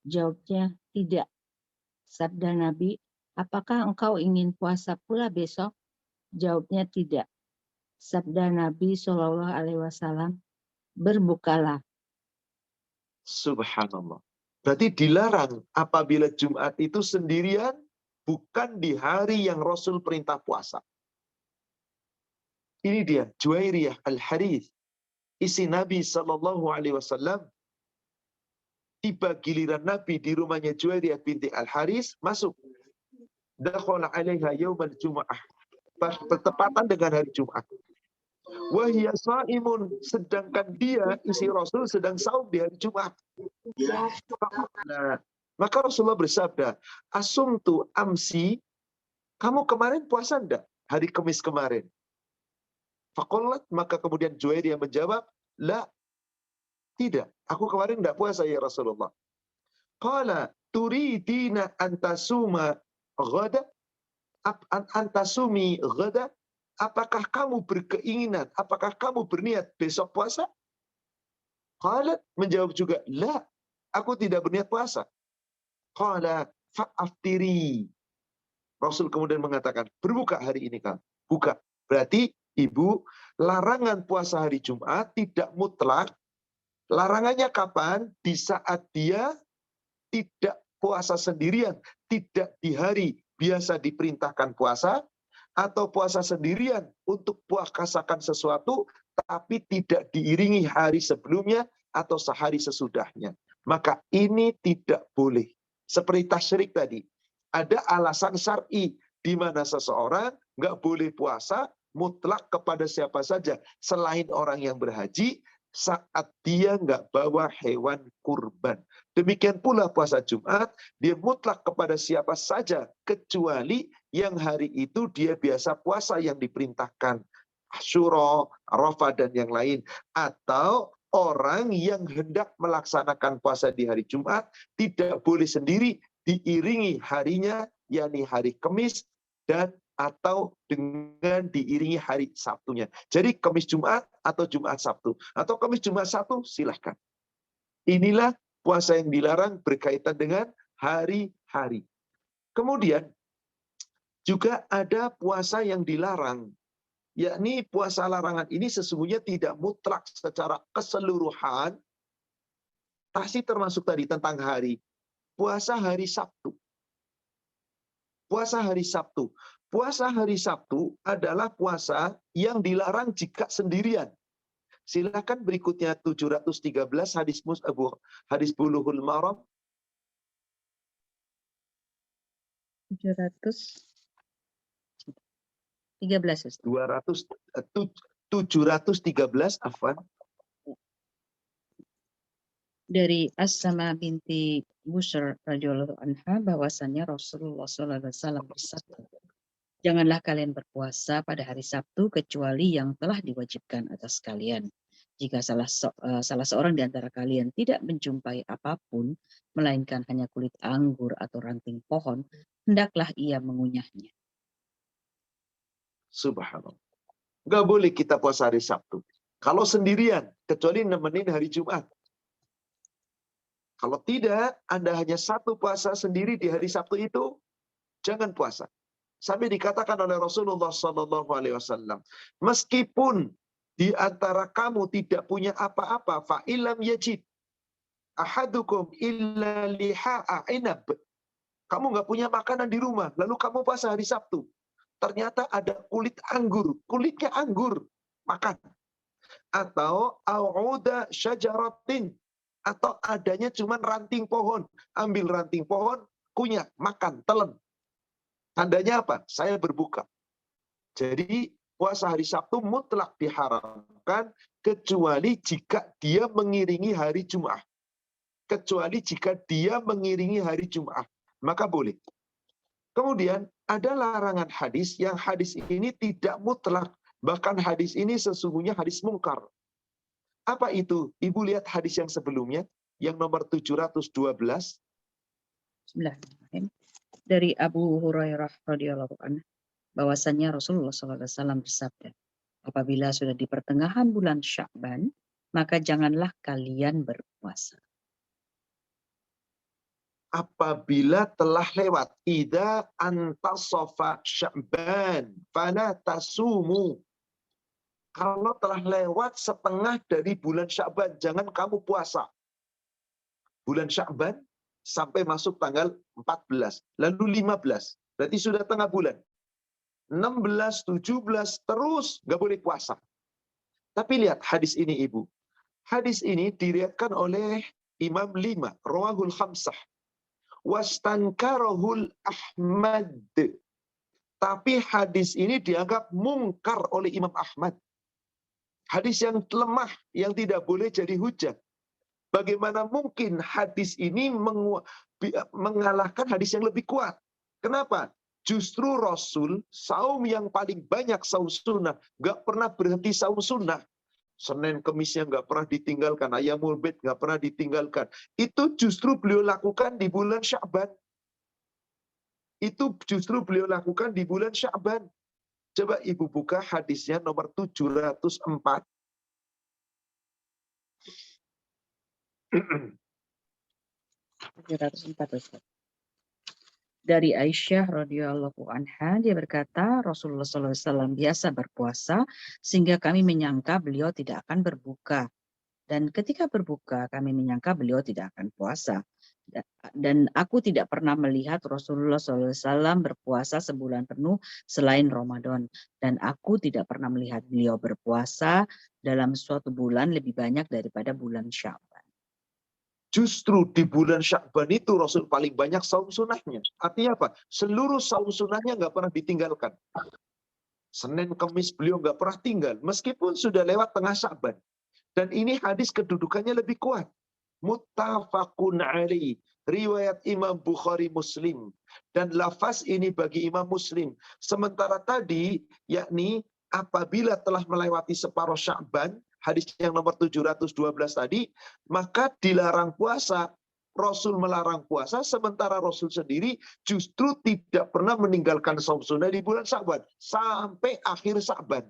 Jawabnya, tidak. Sabda Nabi, apakah engkau ingin puasa pula besok? Jawabnya, tidak. Sabda Nabi Shallallahu alaihi wasallam, berbukalah. Subhanallah. Berarti dilarang apabila Jumat itu sendirian, bukan di hari yang Rasul perintah puasa. Ini dia, Juwairiyah Al-Harith, istri Nabi SAW. Tiba giliran Nabi di rumahnya Juwairiyah binti Al-Harith, masuk. Dakhala alaiha yaumal Jum'ah. Bertepatan dengan hari Jumat. Wahia sa'imun, sedangkan dia, istri Rasul, sedang saum di hari Jumat. Nah, maka Rasulullah bersabda, asumtu amsi, kamu kemarin puasa enggak? Hari Kamis kemarin. Faqalat, maka kemudian Juwairiyah menjawab, la, tidak. Aku kemarin enggak puasa ya Rasulullah. Qala turidina antasuma ghada? Antasumi ghada? Apakah kamu berkeinginan, apakah kamu berniat besok puasa? Qalat, menjawab juga, la, aku tidak berniat puasa. Qala fa'aftiri. Rasul kemudian mengatakan, berbuka hari ini kan. Buka. Berarti ibu, larangan puasa hari Jumat tidak mutlak. Larangannya kapan? Di saat dia tidak puasa sendirian, tidak di hari biasa diperintahkan puasa, atau puasa sendirian untuk puasakan sesuatu, tapi tidak diiringi hari sebelumnya atau sehari sesudahnya. Maka ini tidak boleh. Seperti tasyrik tadi. Ada alasan syar'i di mana seseorang nggak boleh puasa mutlak kepada siapa saja selain orang yang berhaji saat dia nggak bawa hewan kurban. Demikian pula puasa Jumat, dia mutlak kepada siapa saja kecuali yang hari itu dia biasa puasa yang diperintahkan. Asyura, Arafah, dan yang lain. Atau orang yang hendak melaksanakan puasa di hari Jumat tidak boleh sendiri, diiringi harinya, yakni hari Kamis, dan atau dengan diiringi hari Sabtunya. Jadi Kamis Jumat atau Jumat Sabtu. Atau Kamis Jumat Sabtu, silahkan. Inilah puasa yang dilarang berkaitan dengan hari-hari. Kemudian, juga ada puasa yang dilarang yakni puasa larangan ini sesungguhnya tidak mutlak secara keseluruhan, pasti termasuk tadi tentang hari. Puasa hari Sabtu. Puasa hari Sabtu. Puasa hari Sabtu adalah puasa yang dilarang jika sendirian. Silakan berikutnya 713 hadis Bulughul Maram. 713, Ustaz. 713 afwan. Dari As-Sama binti Bushr radhiyallahu anha bahwasannya Rasulullah SAW bersabda, janganlah kalian berpuasa pada hari Sabtu kecuali yang telah diwajibkan atas kalian. Jika salah seorang di antara kalian tidak menjumpai apapun, melainkan hanya kulit anggur atau ranting pohon, hendaklah ia mengunyahnya. Subhanallah. Nggak boleh kita puasa hari Sabtu. Kalau sendirian, kecuali nemenin hari Jumat. Kalau tidak, Anda hanya satu puasa sendiri di hari Sabtu itu, jangan puasa. Sampai dikatakan oleh Rasulullah SAW, meskipun di antara kamu tidak punya apa-apa, fa'ilam yajid ahadukum illa liha'a inab. Kamu nggak punya makanan di rumah, lalu kamu puasa hari Sabtu. Ternyata ada kulit anggur, kulitnya anggur, makan. Atau au'uda syajaratin, atau adanya cuman ranting pohon, ambil ranting pohon, kunyah, makan, telan. Tandanya apa? Saya berbuka. Jadi puasa hari Sabtu mutlak diharamkan kecuali jika dia mengiringi hari Jumat. Kecuali jika dia mengiringi hari Jumat, maka boleh. Kemudian ada larangan hadis yang hadis ini tidak mutlak. Bahkan hadis ini sesungguhnya hadis mungkar. Apa itu? Ibu lihat hadis yang sebelumnya, yang nomor 712. Bismillahirrahmanirrahim. Dari Abu Hurairah radhiyallahu anhu bahwasannya Rasulullah SAW bersabda, apabila sudah di pertengahan bulan Sya'ban, maka janganlah kalian berpuasa. Apabila telah lewat, idza antasafa Sya'ban fala tasumu. Kalau telah lewat setengah dari bulan Sya'ban, jangan kamu puasa. Bulan Sya'ban sampai masuk tanggal 14, lalu 15. Berarti sudah tengah bulan. 16, 17, terus nggak boleh puasa. Tapi lihat hadis ini, Ibu. Hadis ini diriwayatkan oleh Imam 5, Rawahul Khamsah. Wastankarahul Ahmad. Tapi hadis ini dianggap mungkar oleh Imam Ahmad. Hadis yang lemah, yang tidak boleh jadi hujah. Bagaimana mungkin hadis ini mengalahkan hadis yang lebih kuat? Kenapa? Justru Rasul, saum yang paling banyak saum sunnah, nggak pernah berhenti saum sunnah. Senin Kemisnya nggak pernah ditinggalkan, Ayyamul Bid nggak pernah ditinggalkan. Itu justru beliau lakukan di bulan Sya'ban. Itu justru beliau lakukan di bulan Sya'ban. Coba Ibu buka hadisnya nomor 704. Dari Aisyah radhiyallahu anha, dia berkata Rasulullah SAW biasa berpuasa sehingga kami menyangka beliau tidak akan berbuka. Dan ketika berbuka kami menyangka beliau tidak akan puasa. Dan aku tidak pernah melihat Rasulullah SAW berpuasa sebulan penuh selain Ramadan. Dan aku tidak pernah melihat beliau berpuasa dalam suatu bulan lebih banyak daripada bulan Sya'ban. Justru di bulan Sya'ban itu Rasul paling banyak saum sunnahnya. Artinya apa? Seluruh saum sunnahnya nggak pernah ditinggalkan. Senin, Kemis beliau nggak pernah tinggal. Meskipun sudah lewat tengah Sya'ban. Dan ini hadis kedudukannya lebih kuat. Muttafaqun alaih. Riwayat Imam Bukhari Muslim. Dan lafaz ini bagi Imam Muslim. Sementara tadi, yakni apabila telah melewati separuh Sya'ban, hadis yang nomor 712 tadi, maka dilarang puasa. Rasul melarang puasa, sementara Rasul sendiri justru tidak pernah meninggalkan saum sunnah di bulan Sya'ban. Sampai akhir Sya'ban.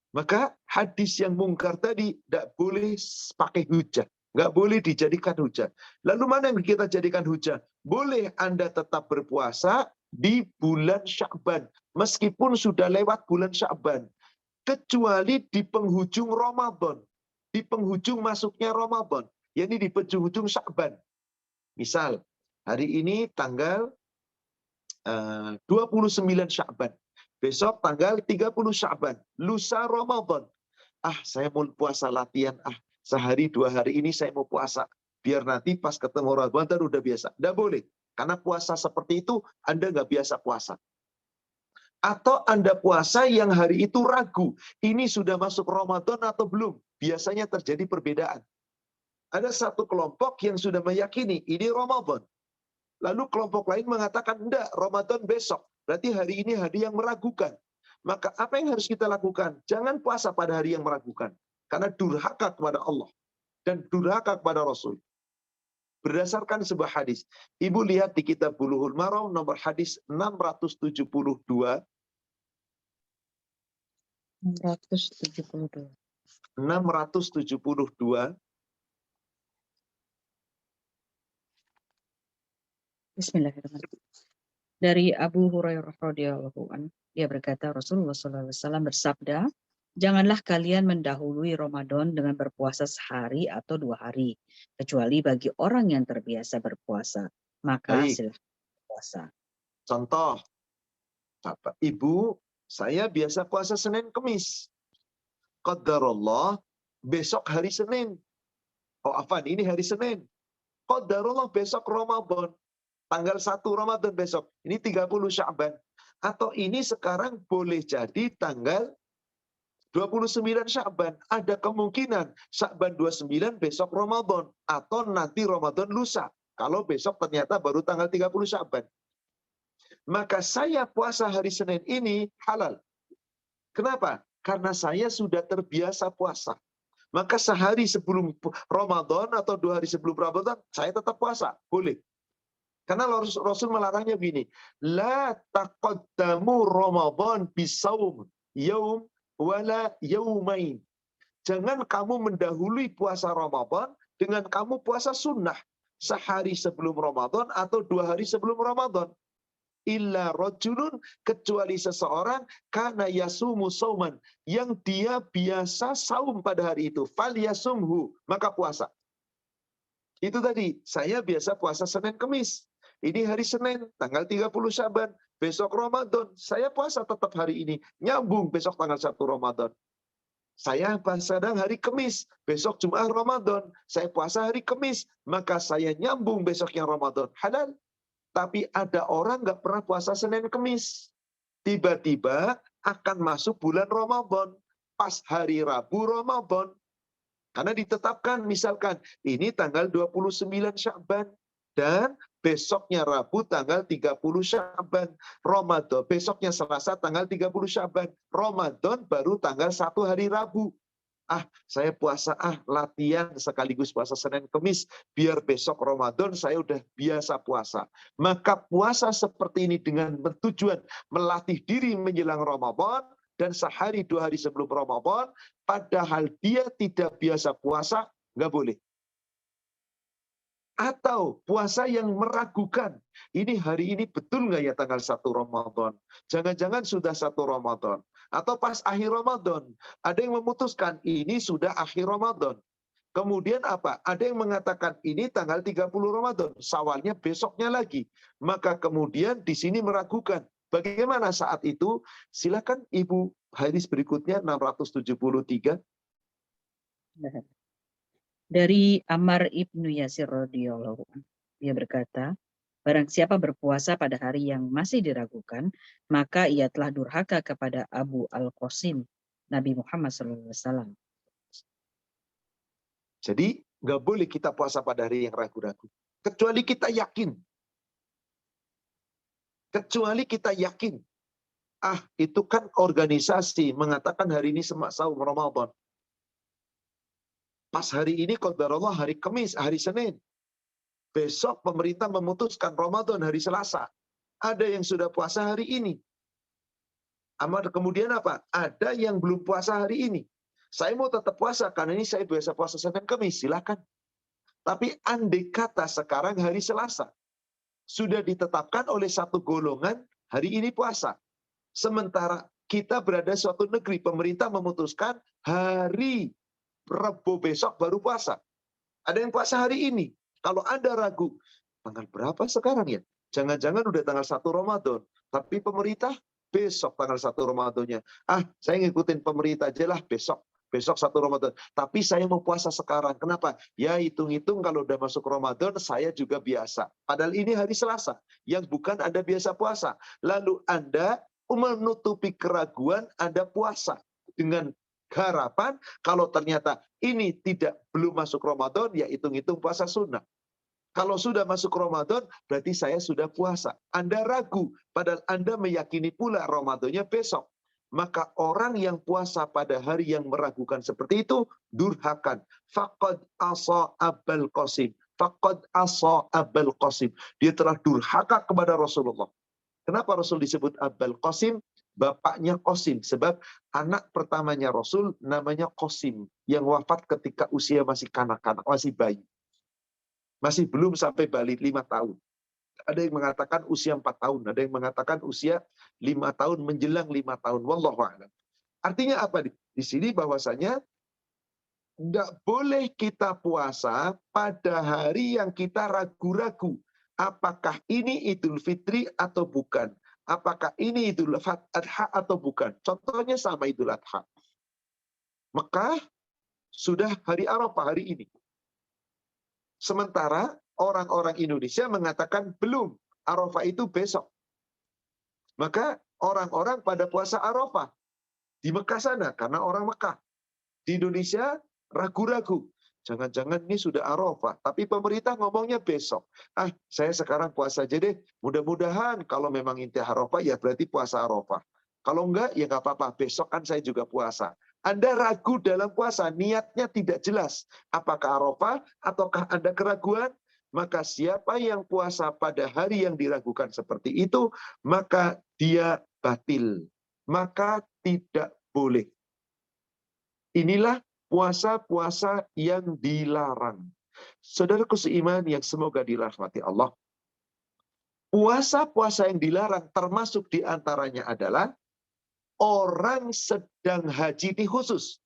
Maka hadis yang mungkar tadi tidak boleh pakai hujah. Nggak boleh dijadikan hujah. Lalu mana yang kita jadikan hujah? Boleh Anda tetap berpuasa di bulan Sya'ban, meskipun sudah lewat bulan Sya'ban, kecuali di penghujung Ramadan, di penghujung masuknya Ramadan, yakni di penghujung Sya'ban. Misal, hari ini tanggal 29 Sya'ban, besok tanggal 30 Sya'ban, lusa Ramadan. Saya mau puasa latihan, sehari 2 hari ini saya mau puasa, biar nanti pas ketemu Ramadan udah biasa. Nggak boleh, karena puasa seperti itu Anda nggak biasa puasa. Atau Anda puasa yang hari itu ragu, ini sudah masuk Ramadan atau belum. Biasanya terjadi perbedaan. Ada satu kelompok yang sudah meyakini ini Ramadan. Lalu kelompok lain mengatakan, enggak, Ramadan besok. Berarti hari ini hari yang meragukan. Maka apa yang harus kita lakukan? Jangan puasa pada hari yang meragukan. Karena durhaka kepada Allah. Dan durhaka kepada Rasul. Berdasarkan sebuah hadis. Ibu lihat di kitab Bulughul Maram nomor hadis 672. 672. 672. Bismillahirrahmanirrahim. Dari Abu Hurairah radhiyallahu anhu, dia berkata Rasulullah SAW bersabda, janganlah kalian mendahului Ramadan dengan berpuasa sehari atau 2 hari, kecuali bagi orang yang terbiasa berpuasa, maka Baik. silahkan puasa. Contoh, Bapak, Ibu, saya biasa puasa Senin Kemis. Qadarullah, besok hari Senin. Ini hari Senin. Qadarullah besok Ramadan. Tanggal 1 Ramadan besok. Ini 30 Sya'ban. Atau ini sekarang boleh jadi tanggal 29 Sya'ban. Ada kemungkinan Sya'ban 29 besok Ramadan. Atau nanti Ramadan lusa. Kalau besok ternyata baru tanggal 30 Sya'ban. Maka saya puasa hari Senin ini halal. Kenapa? Karena saya sudah terbiasa puasa. Maka sehari sebelum Ramadan atau 2 hari sebelum Ramadan, saya tetap puasa. Boleh. Karena Rasul melarangnya begini. La taqaddamu Ramadan bisawm yaum wala yaumain. Jangan kamu mendahului puasa Ramadan dengan kamu puasa sunnah. Sehari sebelum Ramadan atau 2 hari sebelum Ramadan. Illa rajulun, kecuali seseorang kana yasumu sauman, yang dia biasa saum pada hari itu, fal yasumhu, maka puasa. Itu tadi, saya biasa puasa Senin Kemis. Ini hari Senin, tanggal 30 Sya'ban, besok Ramadan, saya puasa tetap hari ini, nyambung besok tanggal 1 Ramadan. Saya sedang hari Kemis, besok Jumat Ramadan, saya puasa hari Kemis, maka saya nyambung besoknya Ramadan, halal. Tapi ada orang nggak pernah puasa Senin Kemis. Tiba-tiba akan masuk bulan Ramadan. Pas hari Rabu Ramadan. Karena ditetapkan misalkan ini tanggal 29 Sya'ban. Dan besoknya Rabu tanggal 30 Sya'ban. Ramadan. Besoknya Selasa tanggal 30 Sya'ban. Ramadan baru tanggal 1 hari Rabu. Saya puasa, latihan sekaligus puasa Senin Kemis, biar besok Ramadan saya udah biasa puasa. Maka puasa seperti ini dengan bertujuan melatih diri menjelang Ramadan, dan sehari 2 hari sebelum Ramadan, padahal dia tidak biasa puasa, nggak boleh. Atau puasa yang meragukan, ini hari ini betul nggak ya tanggal 1 Ramadan? Jangan-jangan sudah 1 Ramadan. Atau pas akhir Ramadan, ada yang memutuskan ini sudah akhir Ramadan. Kemudian apa? Ada yang mengatakan ini tanggal 30 Ramadan, Syawalnya besoknya lagi. Maka kemudian di sini meragukan. Bagaimana saat itu? Silakan Ibu, hadis berikutnya 673. Dari Ammar ibnu Yasir radhiyallahu anhu, dia berkata, barang siapa berpuasa pada hari yang masih diragukan, maka ia telah durhaka kepada Abu Al-Qasim, Nabi Muhammad SAW. Jadi nggak boleh kita puasa pada hari yang ragu-ragu. Kecuali kita yakin. Kecuali kita yakin. Itu kan organisasi mengatakan hari ini semak saum Ramadan. Pas hari ini qadarullah hari Kamis, hari Senin. Besok pemerintah memutuskan Ramadan hari Selasa. Ada yang sudah puasa hari ini. Kemudian apa? Ada yang belum puasa hari ini. Saya mau tetap puasa karena ini saya biasa puasa Senin Kamis, silakan. Tapi andai kata sekarang hari Selasa. sudah ditetapkan oleh satu golongan hari ini puasa. Sementara kita berada di suatu negeri, pemerintah memutuskan hari Rabu besok baru puasa. Ada yang puasa hari ini. Kalau Anda ragu, tanggal berapa sekarang ya? Jangan-jangan udah tanggal 1 Ramadan. Tapi pemerintah besok tanggal 1 Ramadannya. Saya ngikutin pemerintah aja lah besok. Besok 1 Ramadan. Tapi saya mau puasa sekarang. Kenapa? Ya hitung-hitung kalau udah masuk Ramadan, saya juga biasa. Padahal ini hari Selasa. Yang bukan Anda biasa puasa. Lalu Anda menutupi keraguan Anda puasa. Dengan harapan kalau ternyata ini belum masuk Ramadan, ya hitung-hitung puasa sunnah. Kalau sudah masuk Ramadan, berarti saya sudah puasa. Anda ragu, padahal Anda meyakini pula Ramadannya besok. Maka orang yang puasa pada hari yang meragukan seperti itu, durhakan. Faqad asa Abul Qasim. Faqad asa Abul Qasim. Dia telah durhaka kepada Rasulullah. Kenapa Rasul disebut Abul Qasim? Bapaknya Qasim. Sebab anak pertamanya Rasul namanya Qasim. Yang wafat ketika usia masih kanak-kanak, masih bayi. Masih belum sampai balik 5 tahun. Ada yang mengatakan usia 4 tahun. Ada yang mengatakan usia 5 tahun menjelang 5 tahun. Wallahu a'lam. Artinya apa? Di sini bahwasanya nggak boleh kita puasa pada hari yang kita ragu-ragu. Apakah ini Idul Fitri atau bukan? Apakah ini Idul Adha atau bukan? Contohnya sama Idul Adha. Mekah sudah hari Arafah hari ini. Sementara orang-orang Indonesia mengatakan belum. Arafah itu besok. Maka orang-orang pada puasa Arafah. Di Mekah sana, karena orang Mekah. Di Indonesia ragu-ragu. Jangan-jangan ini sudah Arafah. Tapi pemerintah ngomongnya besok. Saya sekarang puasa aja deh. Mudah-mudahan kalau memang inti Arafah, ya berarti puasa Arafah. Kalau enggak, ya nggak apa-apa. Besok kan saya juga puasa. Anda ragu dalam puasa, niatnya tidak jelas. Apakah Arafah, ataukah Anda keraguan? Maka siapa yang puasa pada hari yang diragukan seperti itu, maka dia batil. Maka tidak boleh. Inilah puasa-puasa yang dilarang. Saudaraku seiman yang semoga dirahmati Allah. Puasa-puasa yang dilarang termasuk diantaranya adalah orang sedang haji ini khusus.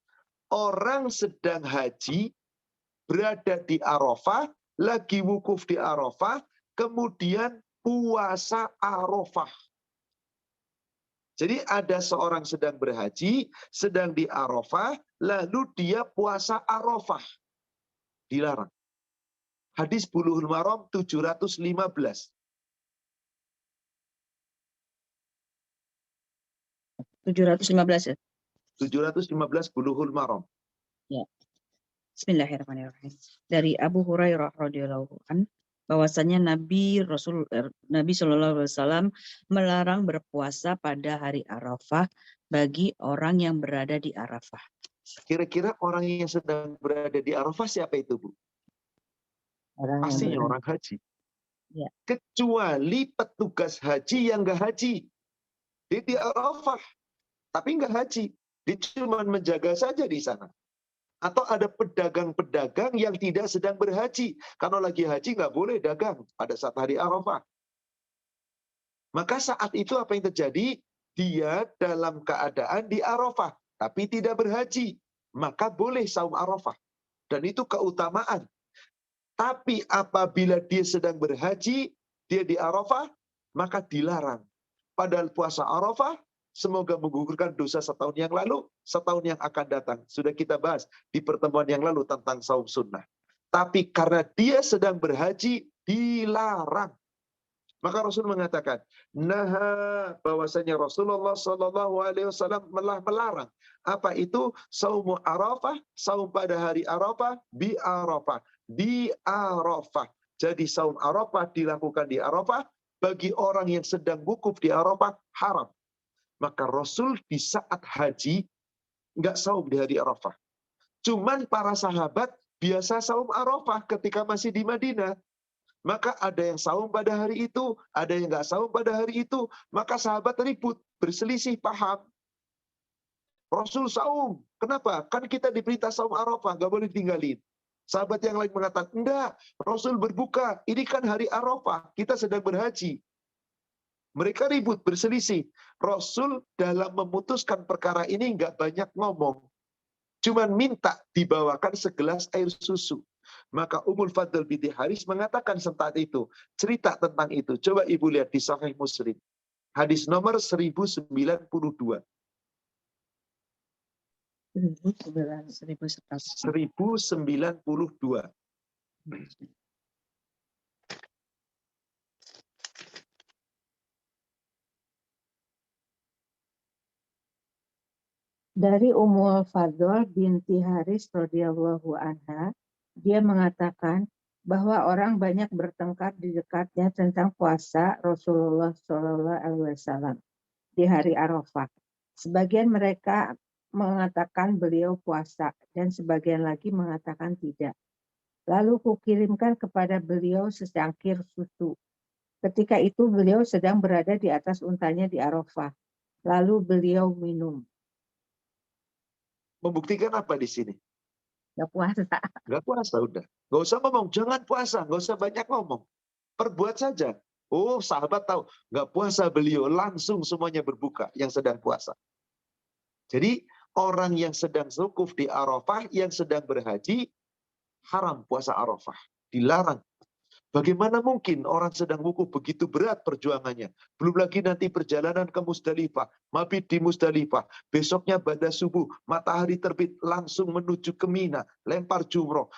Orang sedang haji berada di Arafah, lagi wukuf di Arafah, kemudian puasa Arafah. Jadi ada seorang sedang berhaji, sedang di Arafah, lalu dia puasa Arafah. Dilarang. Hadis Bulughul Maram 715. 715 ya? 715 Bulughul Maram. Ya. Bismillahirrahmanirrahim. Dari Abu Hurairah radhiyallahu anhu bahwasanya Nabi Shallallahu Alaihi Wasallam melarang berpuasa pada hari Arafah bagi orang yang berada di Arafah. Kira-kira orang yang sedang berada di Arafah siapa itu, Bu? Pastinya orang haji. Ya. Kecuali petugas haji yang nggak haji. Dia di Arafah, tapi nggak haji. Dia cuma menjaga saja di sana. Atau ada pedagang-pedagang yang tidak sedang berhaji. Kalau lagi haji nggak boleh dagang pada saat hari Arafah. Maka saat itu apa yang terjadi? Dia dalam keadaan di Arafah, tapi tidak berhaji. Maka boleh saum Arafah. Dan itu keutamaan. Tapi apabila dia sedang berhaji, dia di Arafah, maka dilarang. Padahal puasa Arafah, semoga menggugurkan dosa setahun yang lalu, setahun yang akan datang. Sudah kita bahas di pertemuan yang lalu tentang saum sunnah. Tapi karena dia sedang berhaji, dilarang. Maka Rasul mengatakan, bahwasanya Rasulullah SAW melarang. Apa itu? Saumu Arafah, saum pada hari Arafah, bi Arafah. Di Arafah. Jadi saum Arafah dilakukan di Arafah, bagi orang yang sedang wukuf di Arafah, haram. Maka Rasul di saat haji nggak saum di hari Arafah. Cuman para sahabat biasa saum Arafah ketika masih di Madinah. Maka ada yang saum pada hari itu, ada yang nggak saum pada hari itu. Maka sahabat ribut, berselisih paham. Rasul saum. Kenapa? Kan kita diperintah saum Arafah, nggak boleh tinggalin. Sahabat yang lain mengatakan, enggak, Rasul berbuka. Ini kan hari Arafah, kita sedang berhaji. Mereka ribut, berselisih. Rasul dalam memutuskan perkara ini enggak banyak ngomong. Cuman minta dibawakan segelas air susu. Maka Ummul Fadl binti Haris mengatakan tentang itu. Cerita tentang itu. Coba ibu lihat di Sahih Muslim. Hadis nomor 1092. 1092. Dari Ummul Fadl binti Haris radhiyallahu anha, dia mengatakan bahwa orang banyak bertengkar di dekatnya tentang puasa Rasulullah Shallallahu Alaihi Wasallam di hari Arafah. Sebagian mereka mengatakan beliau puasa dan sebagian lagi mengatakan tidak. Lalu kukirimkan kepada beliau secangkir susu. Ketika itu beliau sedang berada di atas untanya di Arafah. Lalu beliau minum. Membuktikan apa di sini? Gak puasa. Nggak puasa udah. Nggak usah ngomong, jangan puasa, nggak usah banyak ngomong. Perbuat saja. Oh, sahabat tahu, nggak puasa beliau, langsung semuanya berbuka yang sedang puasa. Jadi orang yang sedang wukuf di Arafah, yang sedang berhaji, haram puasa Arafah, dilarang. Bagaimana mungkin orang sedang wukuf begitu berat perjuangannya? Belum lagi nanti perjalanan ke Musdalifah, mabit di Musdalifah, besoknya pada subuh, matahari terbit langsung menuju ke Mina, lempar jumroh,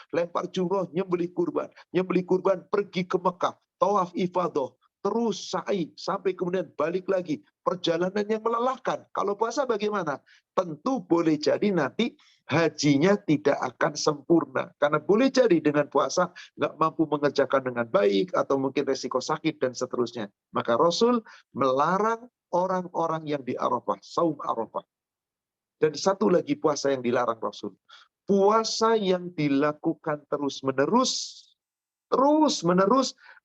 nyembelih kurban pergi ke Mekah, tawaf ifadah, terus sa'i, sampai kemudian balik lagi. Perjalanan yang melelahkan. Kalau puasa bagaimana? Tentu boleh jadi nanti hajinya tidak akan sempurna. Karena boleh jadi dengan puasa nggak mampu mengerjakan dengan baik, atau mungkin resiko sakit dan seterusnya. Maka Rasul melarang orang-orang yang di Arafah, saum Arafah. Dan satu lagi puasa yang dilarang Rasul. Puasa yang dilakukan terus-menerus,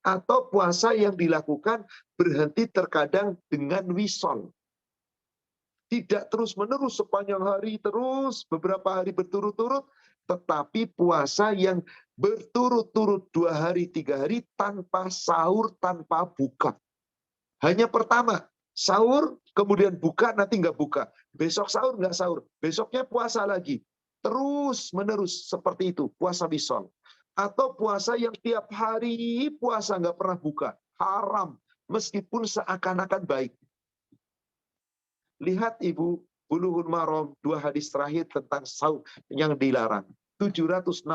atau puasa yang dilakukan berhenti terkadang dengan wisol. Tidak terus-menerus sepanjang hari terus, beberapa hari berturut-turut, tetapi puasa yang berturut-turut 2 hari, 3 hari tanpa sahur, tanpa buka. Hanya pertama, sahur, kemudian buka, nanti nggak buka. Besok sahur, nggak sahur. Besoknya puasa lagi. Terus-menerus seperti itu, puasa wisol. Atau puasa yang tiap hari puasa nggak pernah buka. Haram, meskipun seakan-akan baik. Lihat Ibu, Bulughul Maram, 2 hadis terakhir tentang saum yang dilarang. 716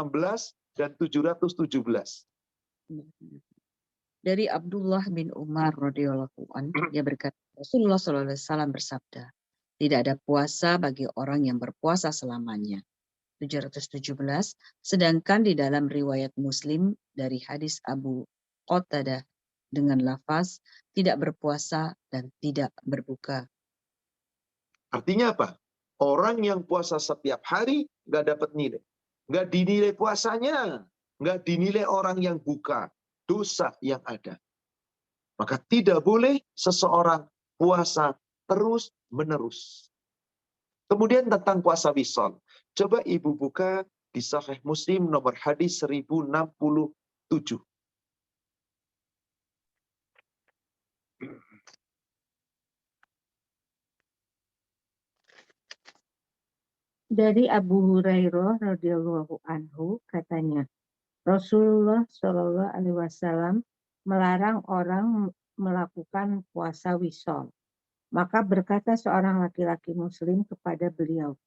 dan 717. Dari Abdullah bin Umar radhiyallahu anhu, dia berkata, Rasulullah sallallahu alaihi wasallam bersabda, tidak ada puasa bagi orang yang berpuasa selamanya. 717, sedangkan di dalam riwayat Muslim dari hadis Abu Qatadah dengan lafaz tidak berpuasa dan tidak berbuka. Artinya apa? Orang yang puasa setiap hari nggak dapat nilai. Nggak dinilai puasanya. Nggak dinilai orang yang buka. Dosa yang ada. Maka tidak boleh seseorang puasa terus-menerus. Kemudian tentang puasa wisol. Coba Ibu buka di Sahih Muslim nomor hadis 1067. Dari Abu Hurairah radhiyallahu anhu katanya, Rasulullah Shallallahu Alaihi Wasallam melarang orang melakukan puasa wisol. Maka berkata seorang laki-laki Muslim kepada beliau,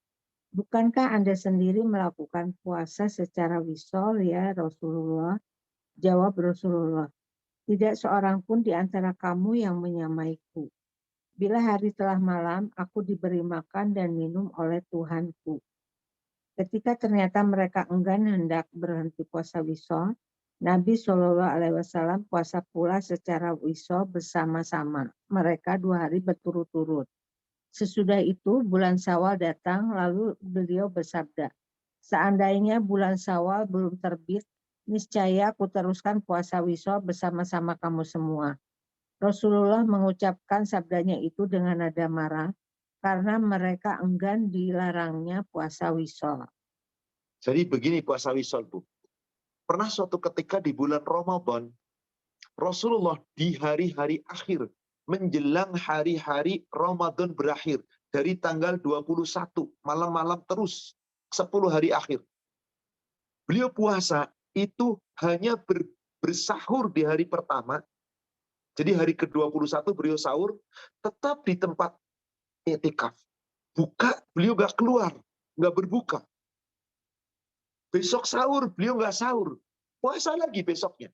bukankah Anda sendiri melakukan puasa secara wisol ya Rasulullah? Jawab Rasulullah, tidak seorang pun di antara kamu yang menyamaiku. Bila hari telah malam, aku diberi makan dan minum oleh Tuhanku. Ketika ternyata mereka enggan hendak berhenti puasa wisol, Nabi Shallallahu Alaihi Wasallam puasa pula secara wisol bersama-sama. Mereka 2 hari berturut-turut. Sesudah itu bulan Syawal datang, lalu beliau bersabda, seandainya bulan Syawal belum terbit, niscaya aku teruskan puasa wisol bersama-sama kamu semua. Rasulullah mengucapkan sabdanya itu dengan nada marah, karena mereka enggan dilarangnya puasa wisol. Jadi begini puasa wisol, Bu. Pernah suatu ketika di bulan Ramadan, Rasulullah di hari-hari akhir, menjelang hari-hari Ramadan berakhir, dari tanggal 21, malam-malam terus, 10 hari akhir. Beliau puasa itu hanya bersahur di hari pertama, jadi hari ke-21 beliau sahur, tetap di tempat i'tikaf. Buka, beliau nggak keluar, nggak berbuka. Besok sahur, beliau nggak sahur. Puasa lagi besoknya.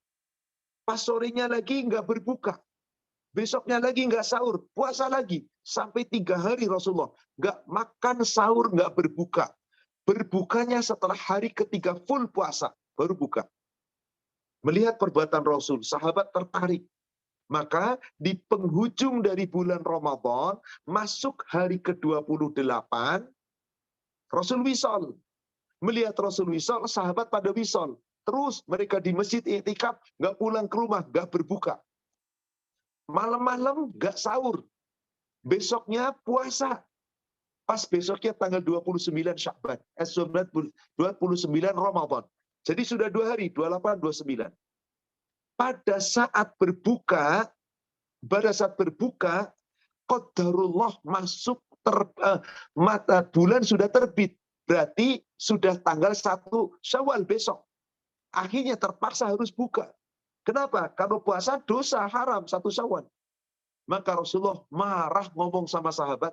Pas sorenya lagi nggak berbuka. Besoknya lagi nggak sahur, puasa lagi. Sampai 3 hari Rasulullah. Nggak makan, sahur, nggak berbuka. Berbukanya setelah hari ketiga full puasa, baru buka. Melihat perbuatan Rasul, sahabat tertarik. Maka di penghujung dari bulan Ramadan, masuk hari ke-28, Rasul wisol. Melihat Rasul wisol, sahabat pada wisol. Terus mereka di masjid i'tikaf, nggak pulang ke rumah, nggak berbuka. Malam-malam nggak sahur. Besoknya puasa. Pas besoknya tanggal 29 Sya'ban. 29 Ramadan. Jadi sudah 2 hari, 28, 29. Pada saat berbuka, qadarullah masuk mata bulan sudah terbit. Berarti sudah tanggal 1 Syawal besok. Akhirnya terpaksa harus buka. Kenapa? Kalau puasa dosa haram 1 Syawal. Maka Rasulullah marah ngomong sama sahabat,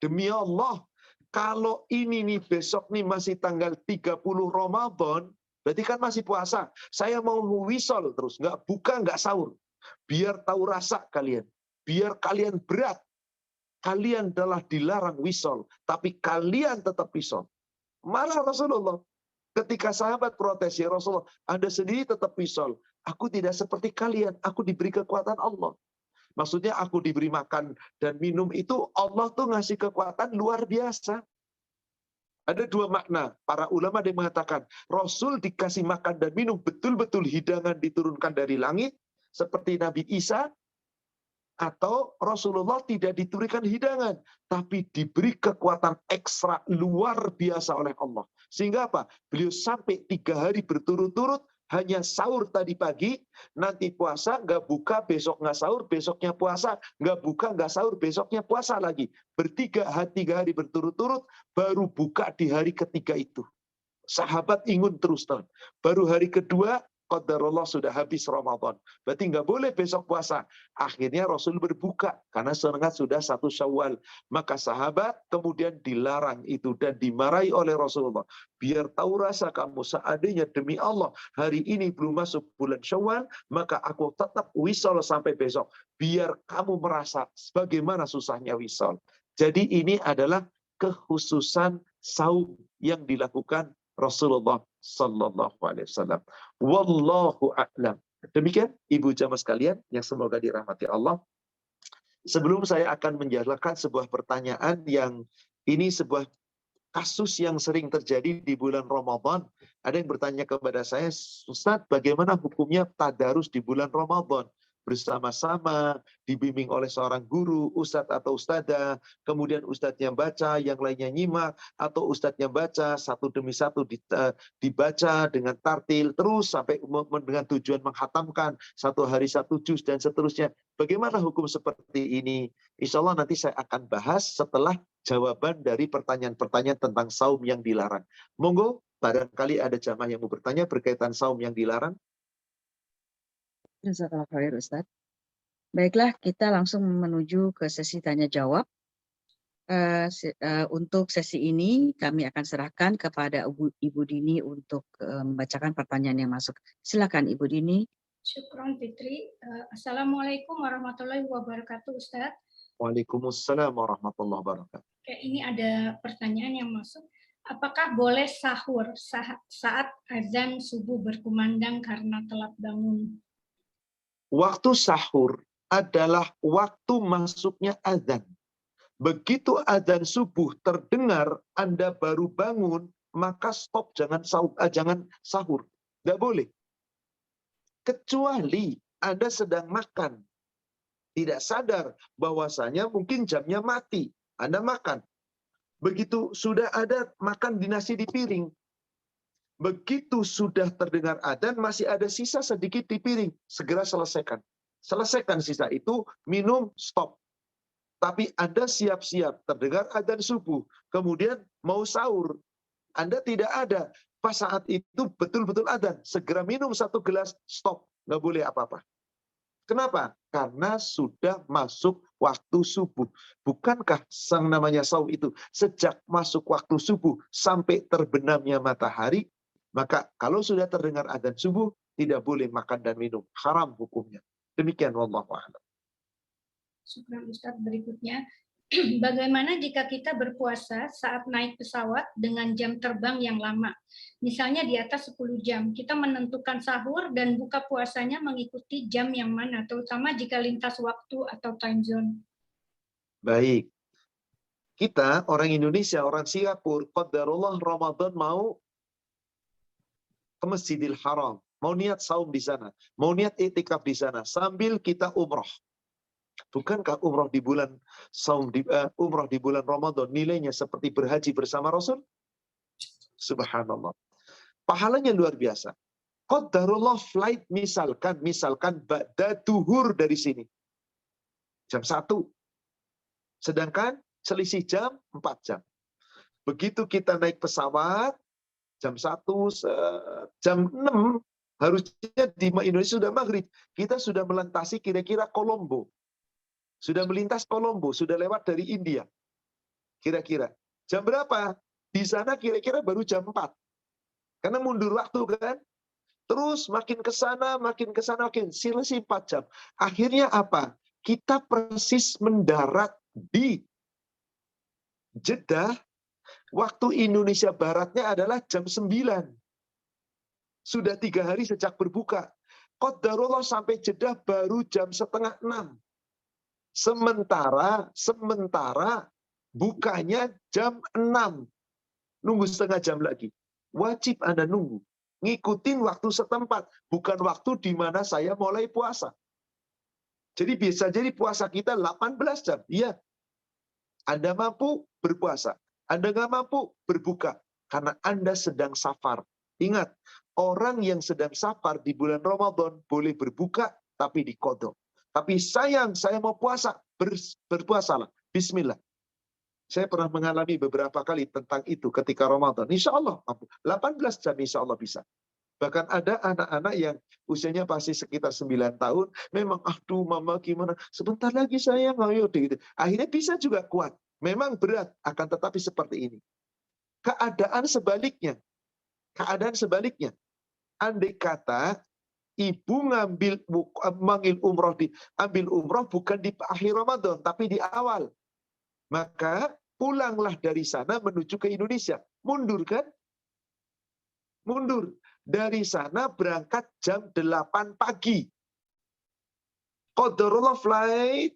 demi Allah, kalau ini nih besok nih masih tanggal 30 Ramadan, berarti kan masih puasa. Saya mau wisol terus, nggak buka, nggak sahur. Biar tahu rasa kalian. Biar kalian berat. Kalian adalah dilarang wisol, tapi kalian tetap wisol. Marah Rasulullah. Ketika sahabat protes, ya Rasulullah, Anda sendiri tetap wisol. Aku tidak seperti kalian, aku diberi kekuatan Allah. Maksudnya aku diberi makan dan minum itu Allah tuh ngasih kekuatan luar biasa. Ada 2 makna. Para ulama yang mengatakan, Rasul dikasih makan dan minum betul-betul hidangan diturunkan dari langit, seperti Nabi Isa, atau Rasulullah tidak diberikan hidangan, tapi diberi kekuatan ekstra luar biasa oleh Allah. Sehingga apa? Beliau sampai 3 hari berturut-turut, hanya sahur tadi pagi, nanti puasa, nggak buka, besok nggak sahur, besoknya puasa, nggak buka, nggak sahur, besoknya puasa lagi. 3 hari berturut-turut, baru buka di hari ketiga itu. Sahabat ingun terus. Baru hari kedua, qadarullah sudah habis Ramadan. Berarti nggak boleh besok puasa. Akhirnya Rasul berbuka karena sengat sudah 1 Syawal. Maka sahabat kemudian dilarang itu dan dimarahi oleh Rasulullah. Biar tahu rasa kamu, seandainya demi Allah hari ini belum masuk bulan Syawal, maka aku tetap wisol sampai besok. Biar kamu merasa bagaimana susahnya wisol. Jadi ini adalah kekhususan saum yang dilakukan Rasulullah Sallallahu Alaihi Wasallam. Wallahu a'lam. Demikian ibu jamaah sekalian yang semoga dirahmati Allah. Sebelum saya akan menjelaskan sebuah pertanyaan yang ini sebuah kasus yang sering terjadi di bulan Ramadan. Ada yang bertanya kepada saya, Ustaz, bagaimana hukumnya tadarus di bulan Ramadan? Bersama-sama, dibimbing oleh seorang guru, ustadz atau ustadzah, kemudian ustadznya baca, yang lainnya nyimak, atau ustadznya baca, satu demi satu dibaca dengan tartil, terus sampai dengan tujuan menghatamkan, 1 hari 1 juz, dan seterusnya. Bagaimana hukum seperti ini? Insya Allah nanti saya akan bahas setelah jawaban dari pertanyaan-pertanyaan tentang saum yang dilarang. Monggo, barangkali ada jamaah yang mau bertanya berkaitan saum yang dilarang. Jazakallah khair Ustaz. Baiklah, kita langsung menuju ke sesi tanya jawab. Untuk sesi ini kami akan serahkan kepada Ibu Dini untuk membacakan pertanyaan yang masuk. Silakan Ibu Dini. Syukron Fitri. Assalamualaikum warahmatullahi wabarakatuh Ustaz. Waalaikumsalam warahmatullahi wabarakatuh. Oke, ini ada pertanyaan yang masuk. Apakah boleh sahur saat azan subuh berkumandang karena telat bangun? Waktu sahur adalah waktu masuknya azan. Begitu azan subuh terdengar, Anda baru bangun, maka stop, jangan sahur. Tidak boleh. Kecuali Anda sedang makan. Tidak sadar bahwasanya mungkin jamnya mati. Anda makan. Begitu sudah ada makan di nasi di piring. Begitu sudah terdengar adzan, masih ada sisa sedikit di piring, segera selesaikan. Selesaikan sisa itu, minum, stop. Tapi Anda siap-siap, terdengar adzan subuh, kemudian mau sahur, Anda tidak ada. Pas saat itu betul-betul adzan, segera minum 1 gelas, stop. Nggak boleh apa-apa. Kenapa? Karena sudah masuk waktu subuh. Bukankah sang namanya saum itu sejak masuk waktu subuh sampai terbenamnya matahari, maka kalau sudah terdengar adzan subuh, tidak boleh makan dan minum. Haram hukumnya. Demikian wallahu a'lam. Syukran Ustadz. Berikutnya, bagaimana jika kita berpuasa saat naik pesawat dengan jam terbang yang lama? Misalnya di atas 10 jam, kita menentukan sahur dan buka puasanya mengikuti jam yang mana, terutama jika lintas waktu atau time zone. Baik. Kita, orang Indonesia, orang Singapura, qadarullah Ramadan mau ke Masjidil Haram, mau niat saum di sana, mau niat iktikaf di sana, sambil kita umroh. Bukankah umroh di bulan umroh di bulan Ramadan nilainya seperti berhaji bersama Rasul? Subhanallah. Pahalanya luar biasa. Qadarullah flight misalkan ba'da duhur dari sini. Jam 1. Sedangkan selisih jam 4 jam. Begitu kita naik pesawat, jam 1, jam 6, harusnya di Indonesia sudah maghrib. Kita sudah melintasi kira-kira Kolombo. Sudah melintas Kolombo, sudah lewat dari India. Kira-kira. Jam berapa? Di sana kira-kira baru jam 4. Karena mundur waktu kan. Terus makin ke sana, makin selisih 4 jam. Akhirnya apa? Kita persis mendarat di Jeddah. Waktu Indonesia Baratnya adalah jam 9. Sudah 3 hari sejak berbuka. Qadarullah sampai Jeddah baru jam setengah 6. Sementara bukanya jam 6. Nunggu setengah jam lagi. Wajib Anda nunggu. Ngikutin waktu setempat. Bukan waktu di mana saya mulai puasa. Jadi bisa jadi puasa kita 18 jam. Iya. Anda mampu berpuasa. Anda nggak mampu berbuka. Karena Anda sedang safar. Ingat, orang yang sedang safar di bulan Ramadan boleh berbuka tapi diqadha. Tapi sayang, saya mau puasa, berpuasalah. Bismillah. Saya pernah mengalami beberapa kali tentang itu ketika Ramadan. Insya Allah, 18 jam insya Allah bisa. Bahkan ada anak-anak yang usianya pasti sekitar 9 tahun, memang, aduh mama gimana, sebentar lagi sayang, ayo gitu. Akhirnya bisa juga kuat. Memang berat, akan tetapi seperti ini. Keadaan sebaliknya. Andai kata ibu manggil umroh ambil umroh bukan di akhir Ramadan, tapi di awal. Maka pulanglah dari sana menuju ke Indonesia. Mundur kan? Mundur. Dari sana berangkat jam 8 pagi. Qadarullah flight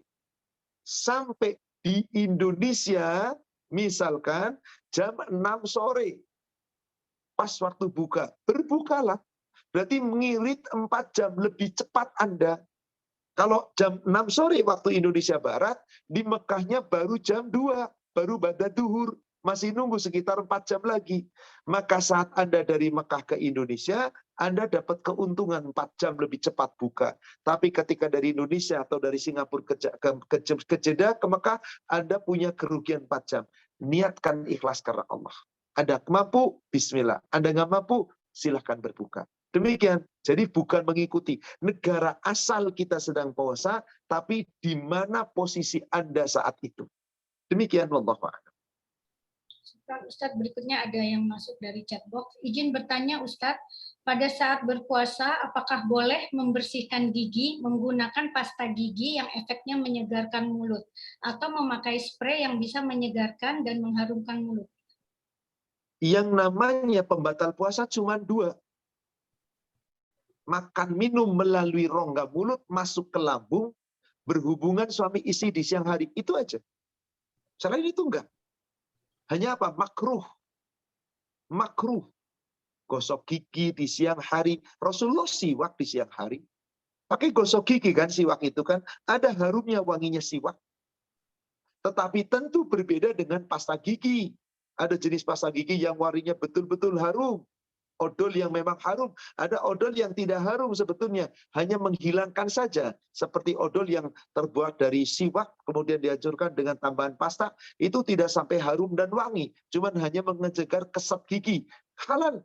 sampai di Indonesia misalkan jam 6 sore. Pas waktu buka. Berbukalah. Berarti mengirit 4 jam lebih cepat Anda. Kalau jam 6 sore waktu Indonesia Barat, di Mekahnya baru jam 2, baru ba'da duhur. Masih nunggu sekitar 4 jam lagi. Maka saat Anda dari Mekah ke Indonesia, Anda dapat keuntungan 4 jam lebih cepat buka. Tapi ketika dari Indonesia atau dari Singapura ke Jeddah, ke Mekah, Anda punya kerugian 4 jam. Niatkan ikhlas karena Allah. Anda mampu, bismillah. Anda nggak mampu, silahkan berbuka. Demikian. Jadi bukan mengikuti negara asal kita sedang puasa, tapi di mana posisi Anda saat itu. Demikian, wallahu a'lam. Ustadz, berikutnya ada yang masuk dari chat box. Izin bertanya Ustadz, pada saat berpuasa apakah boleh membersihkan gigi menggunakan pasta gigi yang efeknya menyegarkan mulut atau memakai spray yang bisa menyegarkan dan mengharumkan mulut? Yang namanya pembatal puasa cuma 2. Makan minum melalui rongga mulut, masuk ke lambung, berhubungan suami istri di siang hari. Itu aja. Selain itu enggak. Hanya apa? Makruh. Makruh. Gosok gigi di siang hari. Rasulullah siwak di siang hari. Pakai gosok gigi kan, siwak itu kan. Ada harumnya, wanginya siwak. Tetapi tentu berbeda dengan pasta gigi. Ada jenis pasta gigi yang wanginya betul-betul harum. odol yang memang harum, ada odol yang tidak harum sebetulnya, hanya menghilangkan saja. Seperti odol yang terbuat dari siwak, kemudian dihancurkan dengan tambahan pasta, itu tidak sampai harum dan wangi, cuman hanya mengejar kesat gigi. Halal.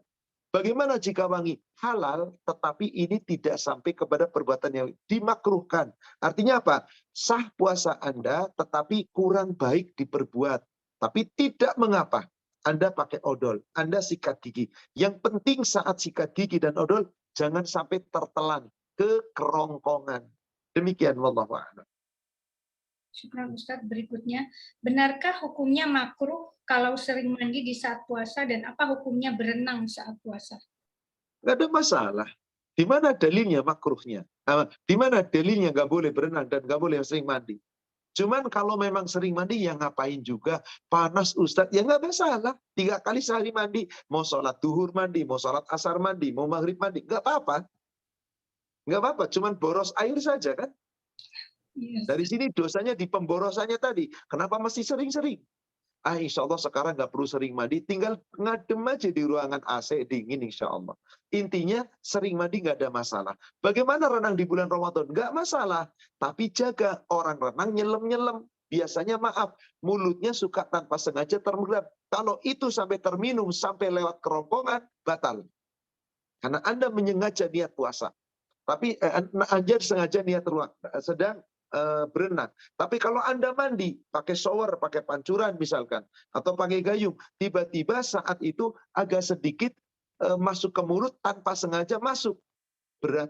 Bagaimana jika wangi? Halal, tetapi ini tidak sampai kepada perbuatan yang dimakruhkan. Artinya apa? Sah puasa Anda, tetapi kurang baik diperbuat. Tapi tidak mengapa. Anda pakai odol, Anda sikat gigi. Yang penting saat sikat gigi dan odol, jangan sampai tertelan ke kerongkongan. Demikian, wallahu a'lam. Syukran Ustadz. Berikutnya, benarkah hukumnya makruh kalau sering mandi di saat puasa dan apa hukumnya berenang saat puasa? Nggak ada masalah. Di mana dalilnya makruhnya? Di mana dalilnya nggak boleh berenang dan nggak boleh sering mandi? Cuman kalau memang sering mandi, ya ngapain juga. Panas Ustadz, ya nggak masalah. 3 kali sehari mandi. Mau sholat duhur mandi, mau sholat asar mandi, mau maghrib mandi. Nggak apa-apa. Nggak apa-apa, cuman boros air saja kan. Yes. Dari sini dosanya di pemborosannya tadi. Kenapa masih sering-sering? Insya Allah sekarang nggak perlu sering mandi, tinggal ngadem aja di ruangan AC dingin insya Allah. Intinya sering mandi nggak ada masalah. Bagaimana renang di bulan Ramadan? Nggak masalah. Tapi jaga orang renang nyelam-nyelam. Biasanya maaf, mulutnya suka tanpa sengaja termerap. Kalau itu sampai terminum, sampai lewat kerongkongan, batal. Karena Anda menyengaja niat puasa. Tapi Anda sengaja niat sedang berenang. Tapi kalau Anda mandi, pakai shower, pakai pancuran misalkan, atau pakai gayung, tiba-tiba saat itu agak sedikit masuk ke mulut tanpa sengaja masuk.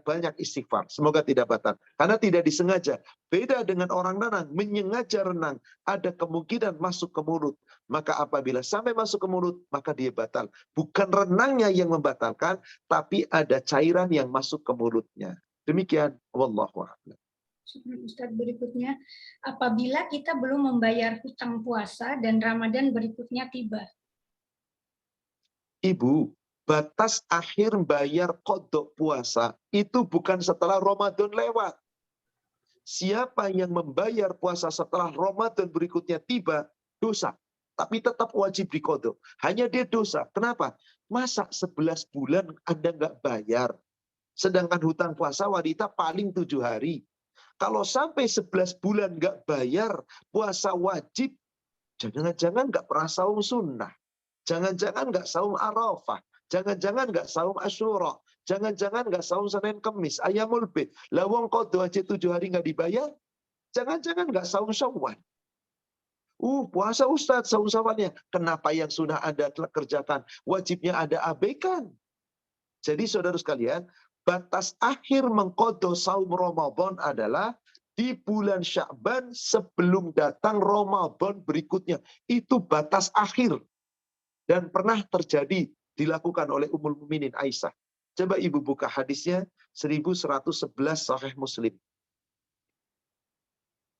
Banyak istighfar. Semoga tidak batal. Karena tidak disengaja. Beda dengan orang renang, menyengaja renang, ada kemungkinan masuk ke mulut. Maka apabila sampai masuk ke mulut, maka dia batal. Bukan renangnya yang membatalkan, tapi ada cairan yang masuk ke mulutnya. Demikian. Wallahu a'lam. Ustadz, berikutnya, apabila kita belum membayar hutang puasa dan Ramadan berikutnya tiba. Ibu, batas akhir bayar qadha puasa itu bukan setelah Ramadan lewat. Siapa yang membayar puasa setelah Ramadan berikutnya tiba, dosa. Tapi tetap wajib diqadha. Hanya dia dosa. Kenapa? Masa 11 bulan Anda nggak bayar? Sedangkan hutang puasa wanita paling 7 hari. Kalau sampai 11 bulan nggak bayar puasa wajib, jangan-jangan nggak pernah saum sunnah. Jangan-jangan nggak saum Arafah. Jangan-jangan nggak saum Asyura. Jangan-jangan nggak saum Senin Kemis. Ayamul Bid. Lawang qadha aja 7 hari nggak dibayar. Jangan-jangan nggak saum Syawal. Puasa Ustadz, saum Syawalnya. Kenapa yang sunnah Anda kerjakan? Wajibnya Anda abaikan. Jadi saudara sekalian, batas akhir mengqadha saum Ramadan adalah di bulan Sya'ban sebelum datang Ramadan berikutnya. Itu batas akhir. Dan pernah terjadi dilakukan oleh Ummul Mukminin Aisyah. Coba Ibu buka hadisnya 1111 Sahih Muslim.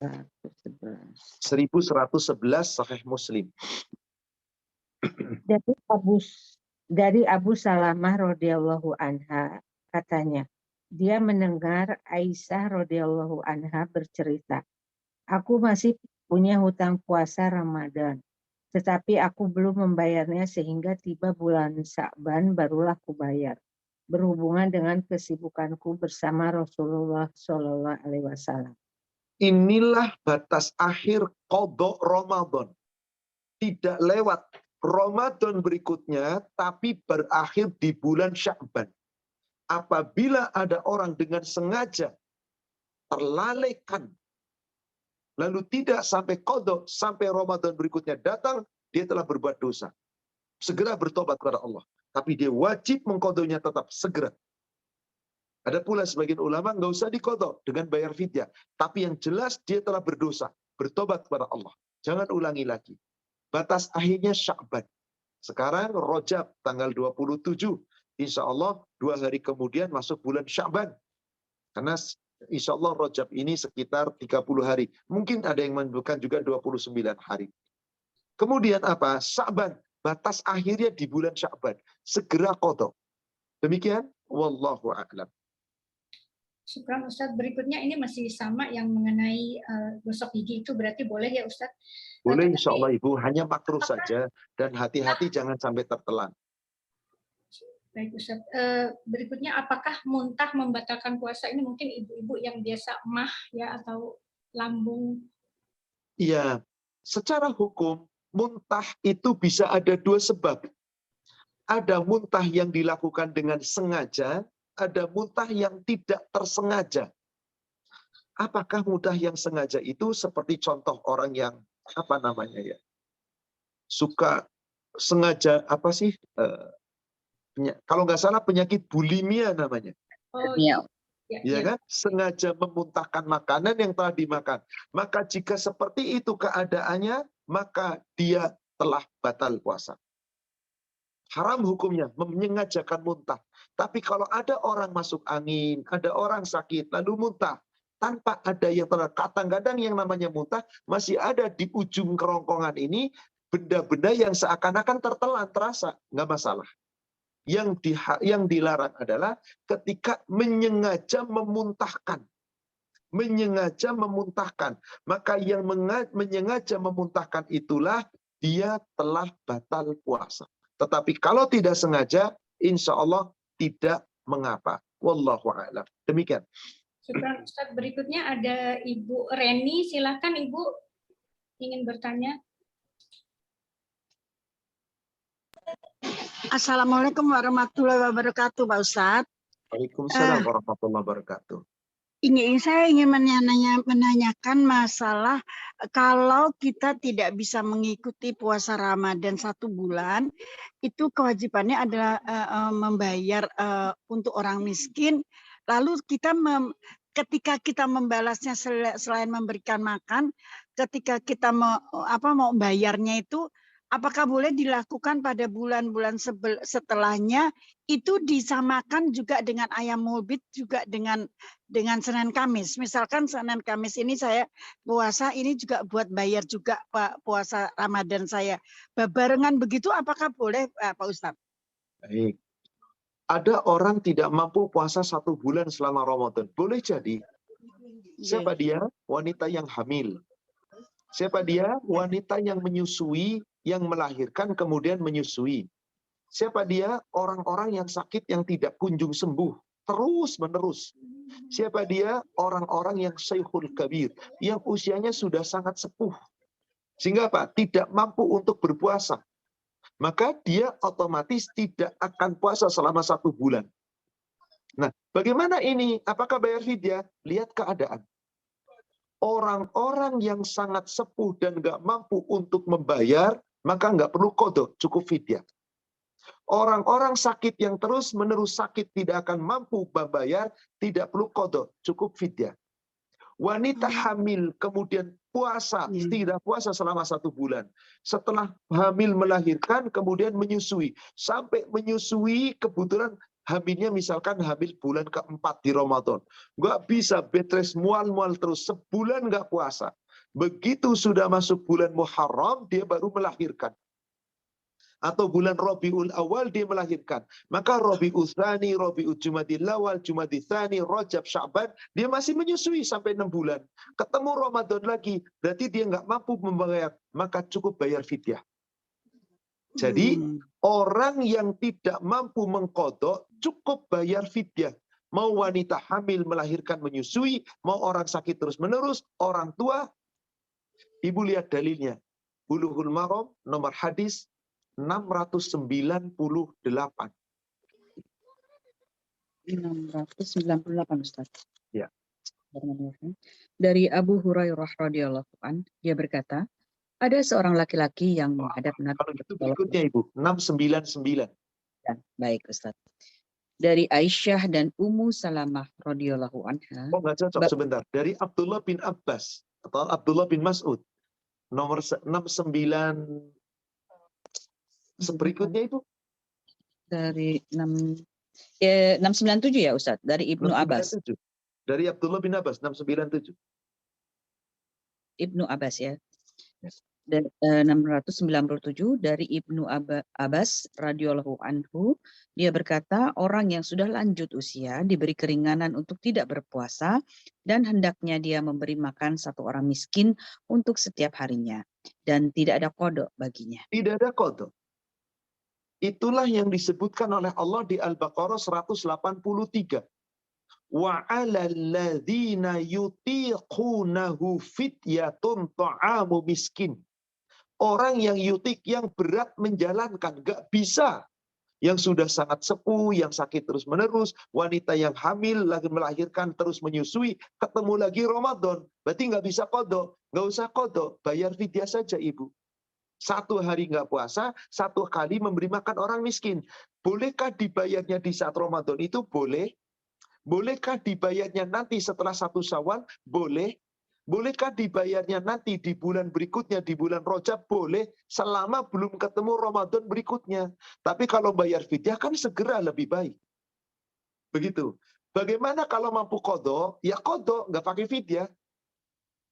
1111 Sahih Muslim. Dari Abu Salamah radhiyallahu anha, katanya, dia mendengar Aisyah radhiyallahu anha bercerita, aku masih punya hutang puasa Ramadan, tetapi aku belum membayarnya sehingga tiba bulan Sya'ban barulah aku bayar, berhubungan dengan kesibukanku bersama Rasulullah Shallallahu Alaihi Wasallam. Inilah batas akhir qadha Ramadan. Tidak lewat Ramadan berikutnya, tapi berakhir di bulan Sya'ban. Apabila ada orang dengan sengaja terlalaikan, lalu tidak sampai qadha, sampai Ramadan berikutnya datang, dia telah berbuat dosa. Segera bertobat kepada Allah. Tapi dia wajib mengqadhanya tetap segera. Ada pula sebagian ulama nggak usah diqadha dengan bayar fidyah. Tapi yang jelas dia telah berdosa. Bertobat kepada Allah. Jangan ulangi lagi. Batas akhirnya Sya'ban. Sekarang Rajab tanggal 27. Insya Allah 2 hari kemudian masuk bulan Sya'ban. Karena insya Allah Rajab ini sekitar 30 hari. Mungkin ada yang menentukan juga 29 hari. Kemudian apa? Sya'ban. Batas akhirnya di bulan Sya'ban. Segera qadha. Demikian. Wallahu a'lam. Syukran Ustadz. Berikutnya ini masih sama yang mengenai gosok gigi itu berarti boleh ya Ustadz? Boleh insya Allah Ibu, hanya makruh saja dan hati-hati jangan sampai tertelan. Baik Ustaz. Berikutnya, apakah muntah membatalkan puasa? Ini mungkin ibu-ibu yang biasa emah ya atau lambung. Iya, secara hukum muntah itu bisa ada dua sebab. Ada muntah yang dilakukan dengan sengaja, ada muntah yang tidak tersengaja. Apakah muntah yang sengaja itu seperti contoh orang yang apa namanya ya? Suka sengaja apa sih? Kalau nggak salah penyakit bulimia namanya. Oh Ya. ya, Ya kan? Sengaja memuntahkan makanan yang telah dimakan. Maka jika seperti itu keadaannya, maka dia telah batal puasa. Haram hukumnya, menyengajakan muntah. Tapi kalau ada orang masuk angin, ada orang sakit, lalu muntah, tanpa ada yang kadang-kadang yang namanya muntah, masih ada di ujung kerongkongan ini, benda-benda yang seakan-akan tertelan, terasa, nggak masalah. Yang dilarang adalah ketika menyengaja memuntahkan. Menyengaja memuntahkan. Maka yang menyengaja memuntahkan itulah dia telah batal puasa. Tetapi kalau tidak sengaja, insya Allah tidak mengapa. Wallahu a'lam. Demikian. Ustaz, berikutnya ada Ibu Reni. Silakan Ibu ingin bertanya. Assalamualaikum warahmatullahi wabarakatuh, Pak Ustadz. Waalaikumsalam warahmatullahi wabarakatuh. Saya ingin menanyakan masalah kalau kita tidak bisa mengikuti puasa Ramadan 1 bulan, itu kewajibannya adalah membayar untuk orang miskin. Lalu ketika kita membalasnya selain memberikan makan, ketika kita mau bayarnya itu, apakah boleh dilakukan pada bulan-bulan setelahnya, itu disamakan juga dengan ayam mulbit, juga dengan Senin Kamis. Misalkan Senin Kamis ini saya puasa, ini juga buat bayar juga Pak puasa Ramadan saya. Barengan begitu apakah boleh Pak Ustadz? Baik. Ada orang tidak mampu puasa 1 bulan selama Ramadan. Boleh jadi. Siapa dia? Wanita yang hamil. Siapa dia? Wanita yang menyusui, yang melahirkan kemudian menyusui. Siapa dia? Orang-orang yang sakit yang tidak kunjung sembuh. Terus menerus. Siapa dia? Orang-orang yang syaikhul kabir. Yang usianya sudah sangat sepuh. Sehingga apa? Tidak mampu untuk berpuasa. Maka dia otomatis tidak akan puasa selama 1 bulan. Nah, bagaimana ini? Apakah bayar fidyah? Lihat keadaan. Orang-orang yang sangat sepuh dan nggak mampu untuk membayar, maka nggak perlu qadha, cukup fidyah. Orang-orang sakit yang terus-menerus sakit tidak akan mampu membayar, tidak perlu qadha, cukup fidyah. Wanita hamil kemudian puasa, tidak puasa selama 1 bulan. Setelah hamil melahirkan, kemudian menyusui. Sampai menyusui, kebetulan hamilnya misalkan hamil bulan ke-4 di Ramadan. Nggak bisa bed rest, mual-mual terus. Sebulan nggak puasa. Begitu sudah masuk bulan Muharram, dia baru melahirkan. Atau bulan Rabiul Awal dia melahirkan. Maka Rabiul Tsani, Rabiul Jumadil Awal, Jumadil Tsani, Rajab, Sya'ban, dia masih menyusui sampai 6 bulan. Ketemu Ramadan lagi, berarti dia nggak mampu membayar, maka cukup bayar fidyah. Jadi orang yang tidak mampu mengqadha cukup bayar fidyah. Mau wanita hamil melahirkan menyusui, mau orang sakit terus-menerus, orang tua. Ibu lihat dalilnya. Bulughul Maram nomor hadis 698. 698 Ustaz. Ya. Dari Abu Hurairah radhiyallahu anhu, dia berkata, ada seorang laki-laki yang menghadap Nabi. Kalau gitu berikutnya Ibu, 699. Ya, baik Ustaz. Dari Aisyah dan Ummu Salamah radhiyallahu anha. Oh nggak cocok, sebentar. Dari Abdullah bin Abbas atau Abdullah bin Mas'ud. Nomor 69. Berikutnya Ibu. Dari 697 ya Ustaz, dari Ibnu Abbas. Dari Abdullah bin Abbas 697. Ibnu Abbas ya. Dan 697 dari Ibnu Abbas radhiyallahu anhu, dia berkata, orang yang sudah lanjut usia diberi keringanan untuk tidak berpuasa dan hendaknya dia memberi makan 1 orang miskin untuk setiap harinya dan tidak ada qadha baginya. Tidak ada qadha. Itulah yang disebutkan oleh Allah di Al-Baqarah 183. Wa 'alal ladzina yutiqunahu fidyatun ta'amu miskin. Orang yang yutik, yang berat menjalankan, nggak bisa. Yang sudah sangat sepuh, yang sakit terus-menerus, wanita yang hamil, lagi melahirkan, terus menyusui, ketemu lagi Ramadan. Berarti nggak bisa qadha. Nggak usah qadha, bayar fidyah saja ibu. 1 hari nggak puasa, 1 kali memberi makan orang miskin. Bolehkah dibayarnya di saat Ramadan? Itu boleh. Bolehkah dibayarnya nanti setelah 1 Syawal? Boleh. Bolehkah dibayarnya nanti di bulan berikutnya, di bulan Rajab? Boleh, selama belum ketemu Ramadan berikutnya. Tapi kalau bayar fidyah kan segera lebih baik. Begitu. Bagaimana kalau mampu qadha? Ya qadha, nggak pakai fidyah.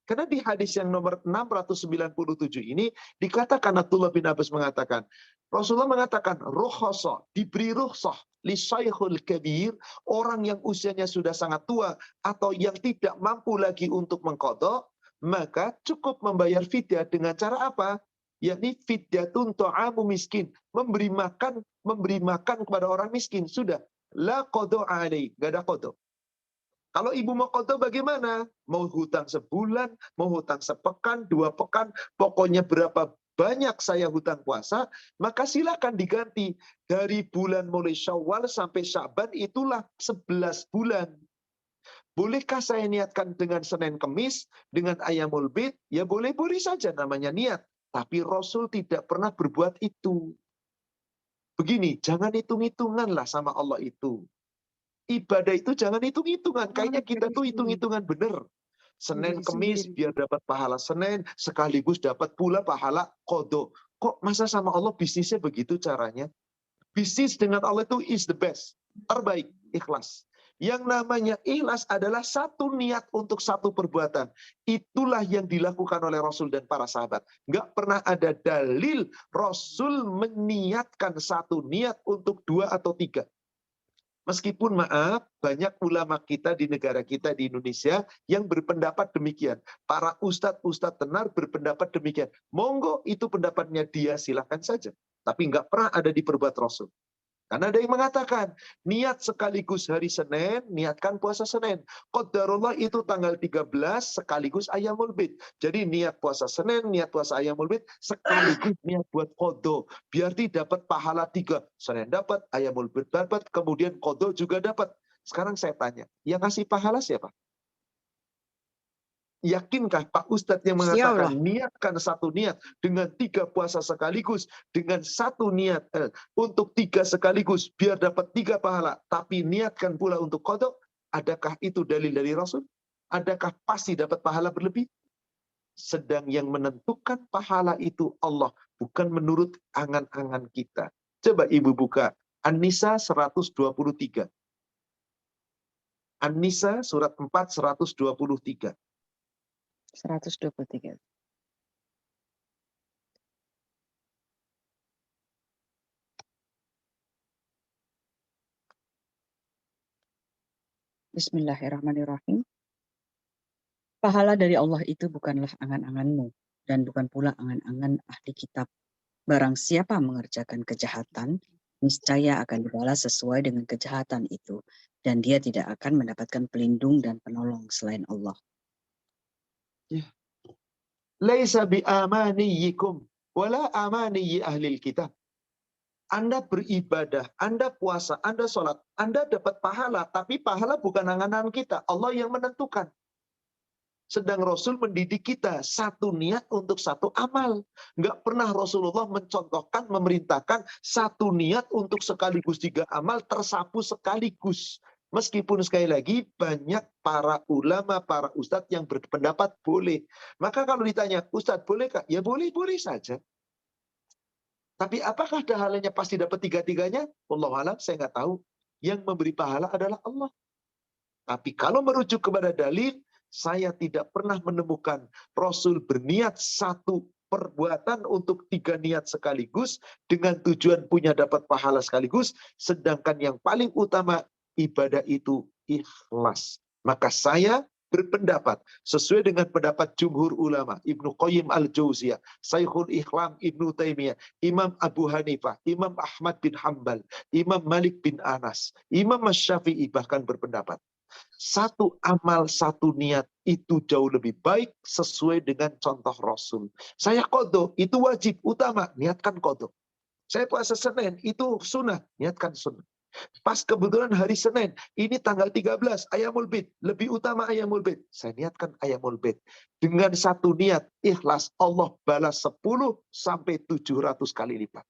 Karena di hadis yang nomor 697 ini dikatakan, Abdullah bin Abbas mengatakan, Rasulullah mengatakan, rukhsah, diberi rukhsah li syaikhul kabir, orang yang usianya sudah sangat tua atau yang tidak mampu lagi untuk mengqadha, maka cukup membayar fidyah dengan cara apa? Yakni fidyatun ta'amu miskin, memberi makan kepada orang miskin. Sudah, la qadha alaih, enggak ada qadha. Kalau ibu mau qadha bagaimana? Mau hutang sebulan, mau hutang sepekan, 2 pekan, pokoknya berapa banyak saya hutang puasa, maka silakan diganti. Dari bulan mulai Syawal sampai Sya'ban itulah 11 bulan. Bolehkah saya niatkan dengan Senin Kemis, dengan Ayyamul Bid? Ya boleh-boleh saja namanya niat. Tapi Rasul tidak pernah berbuat itu. Begini, jangan hitung-hitungan lah sama Allah itu. Ibadah itu jangan hitung-hitungan. Kayaknya kita tuh hitung-hitungan bener. Senin Kemis biar dapat pahala Senin, sekaligus dapat pula pahala qadha. Kok masa sama Allah bisnisnya begitu caranya? Bisnis dengan Allah itu is the best. Terbaik, ikhlas. Yang namanya ikhlas adalah satu niat untuk satu perbuatan. Itulah yang dilakukan oleh Rasul dan para sahabat. Nggak pernah ada dalil Rasul meniatkan satu niat untuk 2 atau 3. Meskipun maaf, banyak ulama kita di negara kita di Indonesia yang berpendapat demikian. Para ustadz tenar berpendapat demikian. Monggo itu pendapatnya dia, silakan saja. Tapi nggak pernah ada di perbuat Rasul. Karena ada yang mengatakan, niat sekaligus hari Senin, niatkan puasa Senin. Qadarullah itu tanggal 13 sekaligus Ayyamul Bid. Jadi niat puasa Senin, niat puasa Ayyamul Bid, sekaligus niat buat qadha. Biarti dapat pahala 3. Senin dapat, Ayyamul Bid dapat, kemudian qadha juga dapat. Sekarang saya tanya, yang ngasih pahala siapa? Yakinkah Pak Ustadz yang mengatakan niatkan satu niat dengan 3 puasa sekaligus, dengan satu niat untuk 3 sekaligus biar dapat 3 pahala, tapi niatkan pula untuk qadha? Adakah itu dalil dari Rasul? Adakah pasti dapat pahala berlebih? Sedang yang menentukan pahala itu Allah, bukan menurut angan-angan kita. Coba ibu buka An-Nisa 123. An-Nisa surat 4 123. 123. Bismillahirrahmanirrahim. Pahala dari Allah itu bukanlah angan-anganmu dan bukan pula angan-angan ahli kitab. Barang siapa mengerjakan kejahatan, niscaya akan dibalas sesuai dengan kejahatan itu, dan dia tidak akan mendapatkan pelindung dan penolong selain Allah. Laisa bi amaniyikum wala amaniyi ahlil kitab. Anda beribadah, Anda puasa, Anda sholat, Anda dapat pahala, tapi pahala bukan angan-angan kita. Allah yang menentukan. Sedang Rasul mendidik kita satu niat untuk satu amal. Nggak pernah Rasulullah mencontohkan, memerintahkan satu niat untuk sekaligus 3 amal tersapu sekaligus. Meskipun sekali lagi banyak para ulama, para ustadz yang berpendapat boleh. Maka kalau ditanya, Ustadz bolehkah? Ya boleh-boleh saja. Tapi apakah pahalanya pasti dapat 3-3-nya? Wallahu a'lam, saya nggak tahu. Yang memberi pahala adalah Allah. Tapi kalau merujuk kepada dalil, saya tidak pernah menemukan Rasul berniat satu perbuatan untuk 3 niat sekaligus dengan tujuan punya dapat pahala sekaligus. Sedangkan yang paling utama ibadah itu ikhlas. Maka saya berpendapat sesuai dengan pendapat jumhur ulama, Ibnu Qayyim al-Jauziyah, Syekhul Islam Ibnu Taimiyah, Imam Abu Hanifah, Imam Ahmad bin Hambal, Imam Malik bin Anas, Imam Syafi'i bahkan berpendapat satu amal, satu niat itu jauh lebih baik sesuai dengan contoh Rasul. Saya qadha, itu wajib, utama, niatkan qadha. Saya puasa Senin, itu sunnah, niatkan sunnah. Pas kebetulan hari Senin, ini tanggal 13, Ayamul Bid, lebih utama Ayamul Bid. Saya niatkan Ayamul Bid. Dengan satu niat, ikhlas, Allah balas 10 sampai 700 kali lipat.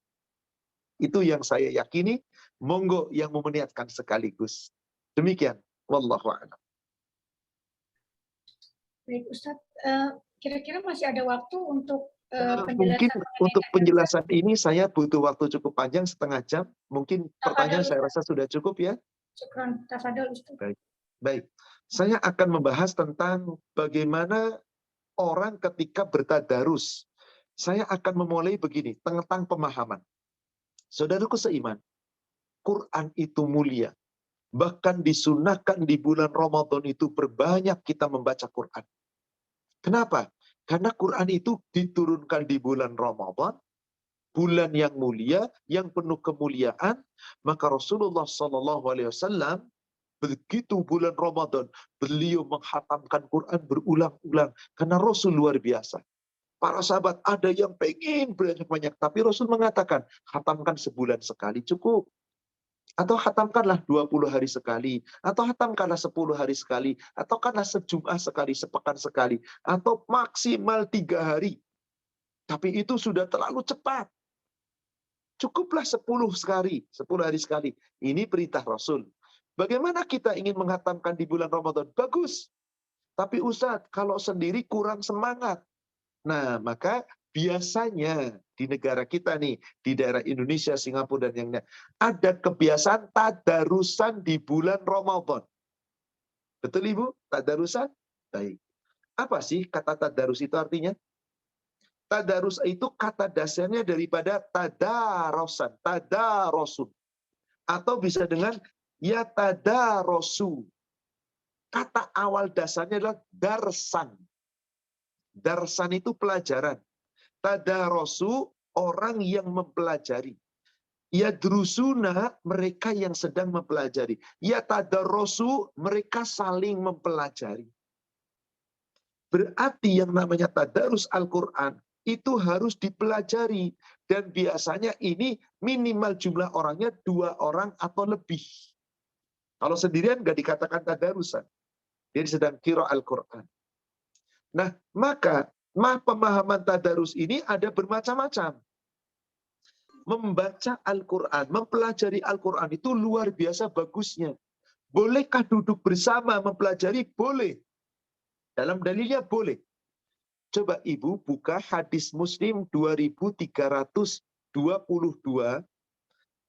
Itu yang saya yakini, monggo yang mau meniatkan sekaligus. Demikian. Wallahu a'lam. Baik Ustadz, kira-kira masih ada waktu untuk Mungkin penjelasan untuk penjelasan ini saya butuh waktu cukup panjang, setengah jam. Mungkin pertanyaan saya rasa sudah cukup ya. Syukran, tafadhol Ustadz. Baik. Saya akan membahas tentang bagaimana orang ketika bertadarus. Saya akan memulai begini, tentang pemahaman. Saudaraku seiman, Quran itu mulia. Bahkan disunahkan di bulan Ramadan itu berbanyak kita membaca Quran. Kenapa? Karena Quran itu diturunkan di bulan Ramadan, bulan yang mulia, yang penuh kemuliaan. Maka Rasulullah SAW begitu bulan Ramadan, beliau menghatamkan Quran berulang-ulang. Karena Rasul luar biasa. Para sahabat ada yang pengen banyak-banyak, tapi Rasul mengatakan, khatamkan sebulan sekali cukup. Atau khatamkanlah 20 hari sekali, atau khatamkanlah 10 hari sekali, atau kanlah sejumlah sekali, sepekan sekali, atau maksimal 3 hari. Tapi itu sudah terlalu cepat. Cukuplah 10 hari sekali. Ini perintah Rasul. Bagaimana kita ingin menghatamkan di bulan Ramadan? Bagus. Tapi Ustadz, kalau sendiri kurang semangat. Nah, maka biasanya di negara kita nih, di daerah Indonesia, Singapura, dan yang lain, ada kebiasaan tadarusan di bulan Ramadan. Betul Ibu? Tadarusan? Baik. Apa sih kata tadarus itu artinya? Tadarus itu kata dasarnya daripada tadarosan, tadarosun. Atau bisa dengan ya tadarosu. Kata awal dasarnya adalah darsan. Darsan itu pelajaran. Tadarosu, orang yang mempelajari. Yadrusuna, mereka yang sedang mempelajari. Yatadarosu, mereka saling mempelajari. Berarti yang namanya tadarus Al-Quran itu harus dipelajari. Dan biasanya ini minimal jumlah orangnya 2 orang atau lebih. Kalau sendirian nggak dikatakan tadarusan. Dia sedang qira Al-Quran. Nah, maka pemahaman tadarus ini ada bermacam-macam. Membaca Al-Quran, mempelajari Al-Quran itu luar biasa bagusnya. Bolehkah duduk bersama mempelajari? Boleh. Dalam dalilnya boleh. Coba Ibu buka hadis Muslim 2322,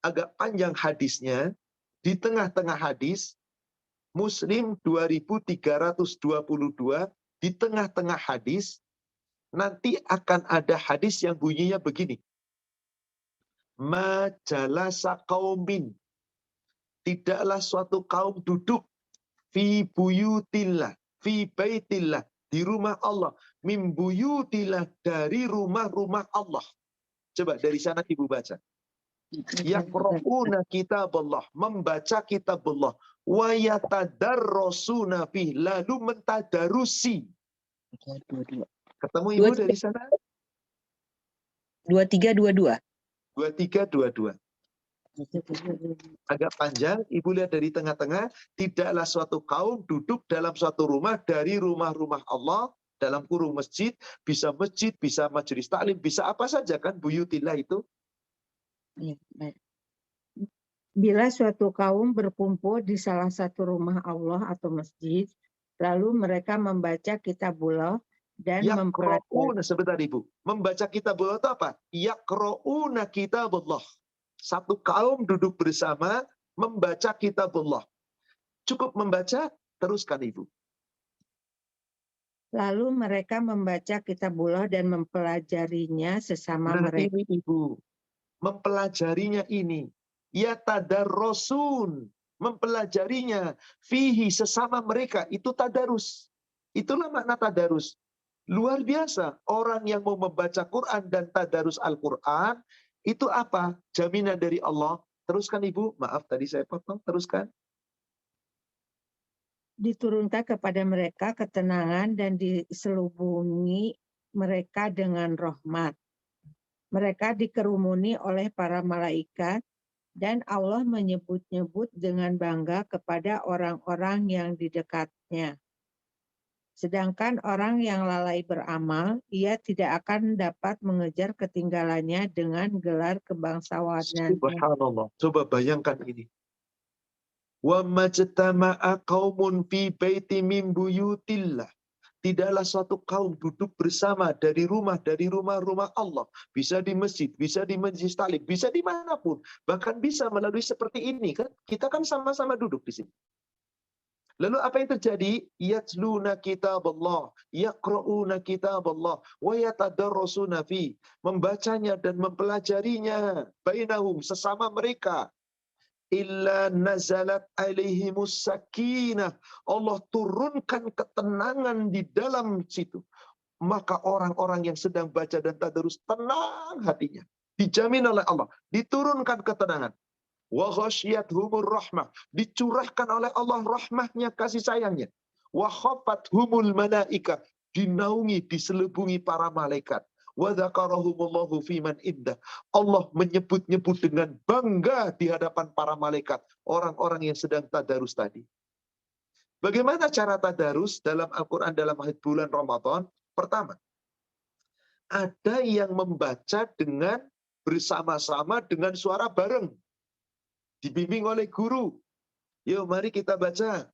agak panjang hadisnya. Di tengah-tengah hadis, Muslim 2322, di tengah-tengah hadis, nanti akan ada hadis yang bunyinya begini. Majalasa qaumin. Tidaklah suatu kaum duduk fi buyutillah, fi baitillah, di rumah Allah. Min buyutillah, dari rumah-rumah Allah. Coba dari sana Ibu baca. Yaqra'una kitaballah, membaca kitabullah. Wa yatadarrasuna fih, lalu mentadarusi. Ketemu Ibu dari sana? 2322. 2322. Agak panjang, Ibu lihat dari tengah-tengah, tidaklah suatu kaum duduk dalam suatu rumah dari rumah-rumah Allah, dalam kurung masjid, bisa majelis taklim, bisa apa saja kan, buyutillah itu. Bila suatu kaum berkumpul di salah satu rumah Allah atau masjid, lalu mereka membaca kitabullah dan mempelajari. Sebentar Ibu, membaca kitabullah itu apa? Yaqra'una kitabullah. Satu kaum duduk bersama membaca kitabullah. Cukup membaca, teruskan Ibu. Lalu mereka membaca kitabullah dan mempelajarinya sesama mereka. Ini Ibu, mempelajarinya ini. Ya tadarrosun, mempelajarinya. Fihi, sesama mereka, itu tadarus. Itulah makna tadarus. Luar biasa. Orang yang mau membaca Quran dan tadarus Al-Quran, itu apa? Jaminan dari Allah. Teruskan Ibu. Maaf tadi saya potong. Teruskan. Diturunkan kepada mereka ketenangan dan diselubungi mereka dengan rahmat. Mereka dikerumuni oleh para malaikat dan Allah menyebut-nyebut dengan bangga kepada orang-orang yang di dekatnya. Sedangkan orang yang lalai beramal, ia tidak akan dapat mengejar ketinggalannya dengan gelar kebangsawanannya. Subhanallah. Coba bayangkan ini. Wa majtama'a qaumun fi baiti min buyutillah. Tidaklah suatu kaum duduk bersama dari rumah-rumah Allah. Bisa di masjid, bisa di majlis taklim, bisa dimanapun. Bahkan bisa melalui seperti ini kan. Kita kan sama-sama duduk di sini. Lalu apa yang terjadi? Yatluna kitaballah, yaqra'una kitaballah, wa yatadarrasuna fi. Membacanya dan mempelajarinya bainahum, sesama mereka. Illa nazalat alaihimus sakinah. Allah turunkan ketenangan di dalam situ. Maka orang-orang yang sedang baca dan tadarus tenang hatinya. Dijamin oleh Allah. Diturunkan ketenangan. Wa ghasyiyatuhumur rahmah. Dicurahkan oleh Allah rahmahnya, kasih sayangnya. Wa khafathumul malaika. Dinaungi, diselubungi para malaikat. Wa dzakarahumullahu fiman indah. Allah menyebut-nyebut dengan bangga di hadapan para malaikat. Orang-orang yang sedang tadarus tadi. Bagaimana cara tadarus dalam Al-Quran dalam bulan Ramadan? Pertama, ada yang membaca dengan bersama-sama dengan suara bareng. Dibimbing oleh guru. Yuk mari kita baca.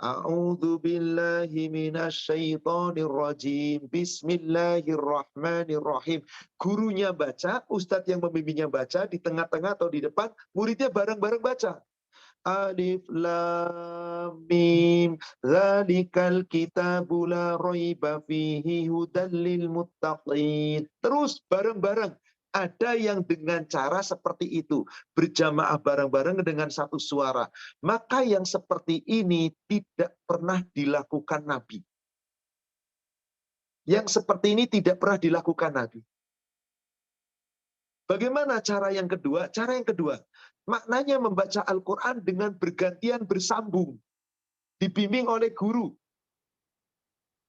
A'udzu billahi minasyaitonir rajim. Bismillahirrahmanirrahim. Gurunya baca, ustadz yang membimbingnya baca, di tengah-tengah atau di depan, muridnya bareng-bareng baca. Alif lam mim. Dzalikal kitabu la raiba fihi hudal lil muttaqin. Terus bareng-bareng. Ada yang dengan cara seperti itu, berjamaah bareng-bareng dengan satu suara. Maka yang seperti ini tidak pernah dilakukan Nabi. Yang seperti ini tidak pernah dilakukan Nabi. Bagaimana cara yang kedua? Cara yang kedua, maknanya membaca Al-Quran dengan bergantian bersambung. Dibimbing oleh guru.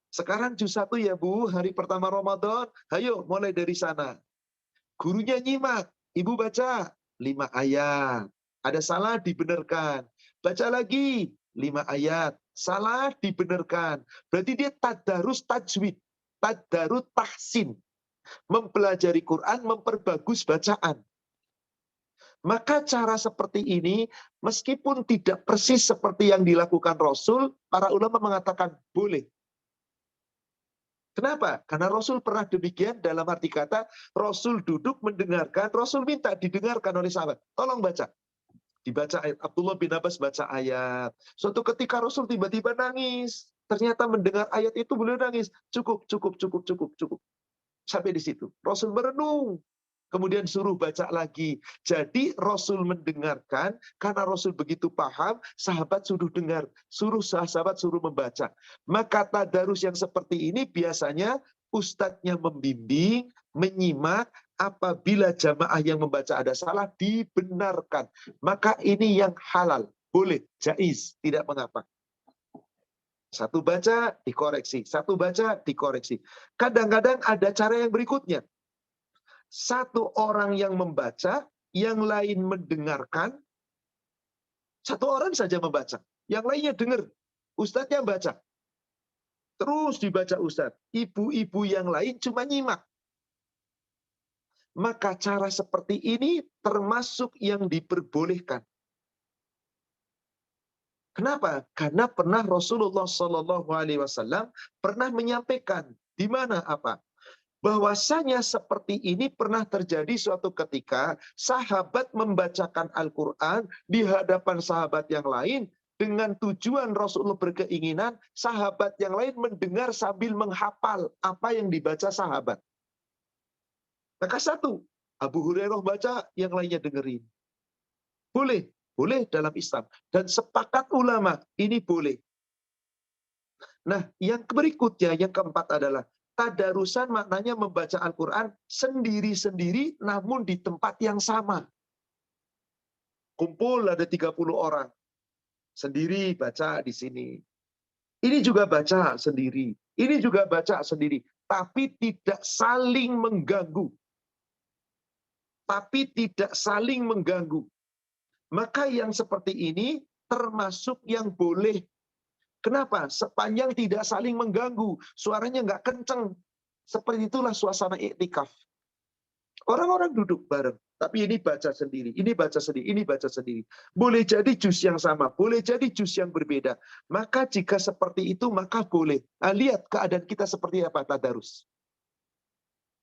Sekarang juz 1 ya Bu, hari pertama Ramadan. Ayo mulai dari sana. Gurunya nyimak, ibu baca 5 ayat. Ada salah dibenarkan. Baca lagi 5 ayat. Salah dibenarkan. Berarti dia tadarus tajwid. Tadarus tahsin. Mempelajari Quran, memperbagus bacaan. Maka cara seperti ini, meskipun tidak persis seperti yang dilakukan Rasul, para ulama mengatakan boleh. Kenapa? Karena Rasul pernah demikian dalam arti kata, Rasul duduk mendengarkan, Rasul minta didengarkan oleh sahabat. Tolong baca. Dibaca ayat. Abdullah bin Abbas baca ayat. Suatu ketika Rasul tiba-tiba nangis. Ternyata mendengar ayat itu beliau nangis. Cukup. Sampai di situ. Rasul merenung. Kemudian suruh baca lagi. Jadi Rasul mendengarkan, karena Rasul begitu paham, sahabat suruh dengar. Sahabat suruh membaca. Maka tadarus yang seperti ini biasanya ustadznya membimbing, menyimak, apabila jamaah yang membaca ada salah, dibenarkan. Maka ini yang halal. Boleh, jaiz, tidak mengapa. Satu baca, dikoreksi. Satu baca, dikoreksi. Kadang-kadang ada cara yang berikutnya. Satu orang yang membaca, yang lain mendengarkan, satu orang saja membaca, yang lainnya dengar, ustadznya baca, terus dibaca ustadz, ibu-ibu yang lain cuma nyimak. Maka cara seperti ini termasuk yang diperbolehkan. Kenapa? Karena pernah Rasulullah SAW pernah menyampaikan, di mana apa? Bahwasanya seperti ini pernah terjadi suatu ketika sahabat membacakan Al-Quran di hadapan sahabat yang lain dengan tujuan Rasulullah berkeinginan sahabat yang lain mendengar sambil menghafal apa yang dibaca sahabat. Maka satu, Abu Hurairah baca, yang lainnya dengerin. Boleh dalam Islam. Dan sepakat ulama, ini boleh. Nah, yang berikutnya, yang keempat adalah tadarusan, maknanya membaca Al-Quran sendiri-sendiri namun di tempat yang sama. Kumpul ada 30 orang. Sendiri baca di sini. Ini juga baca sendiri. Ini juga baca sendiri. Tapi tidak saling mengganggu. Tapi tidak saling mengganggu. Maka yang seperti ini termasuk yang boleh. Kenapa? Sepanjang tidak saling mengganggu. Suaranya nggak kenceng. Seperti itulah suasana iktikaf. Orang-orang duduk bareng. Tapi ini baca sendiri, ini baca sendiri, ini baca sendiri. Boleh jadi juz yang sama, boleh jadi juz yang berbeda. Maka jika seperti itu, maka boleh. Nah, lihat keadaan kita seperti apa, tadarus.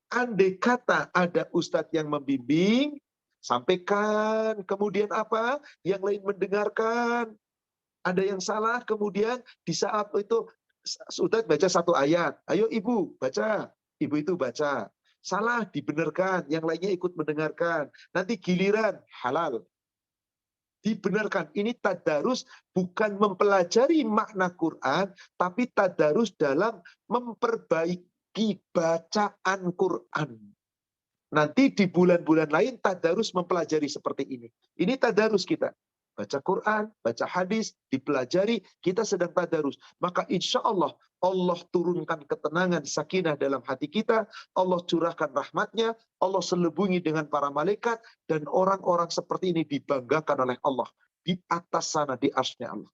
Andai kata ada ustadz yang membimbing, sampaikan, kemudian apa? Yang lain mendengarkan. Ada yang salah, kemudian di saat itu ustadz baca satu ayat. Ayo ibu, baca. Ibu itu baca. Salah, dibenarkan. Yang lainnya ikut mendengarkan. Nanti giliran, halal. Dibenarkan. Ini tadarus bukan mempelajari makna Quran, tapi tadarus dalam memperbaiki bacaan Quran. Nanti di bulan-bulan lain tadarus mempelajari seperti ini. Ini tadarus kita. Baca Quran, baca hadis, dipelajari, kita sedang tadarus. Maka insya Allah, Allah turunkan ketenangan, sakinah dalam hati kita, Allah curahkan rahmatnya, Allah selubungi dengan para malaikat, dan orang-orang seperti ini dibanggakan oleh Allah. Di atas sana, di arsy-Nya Allah.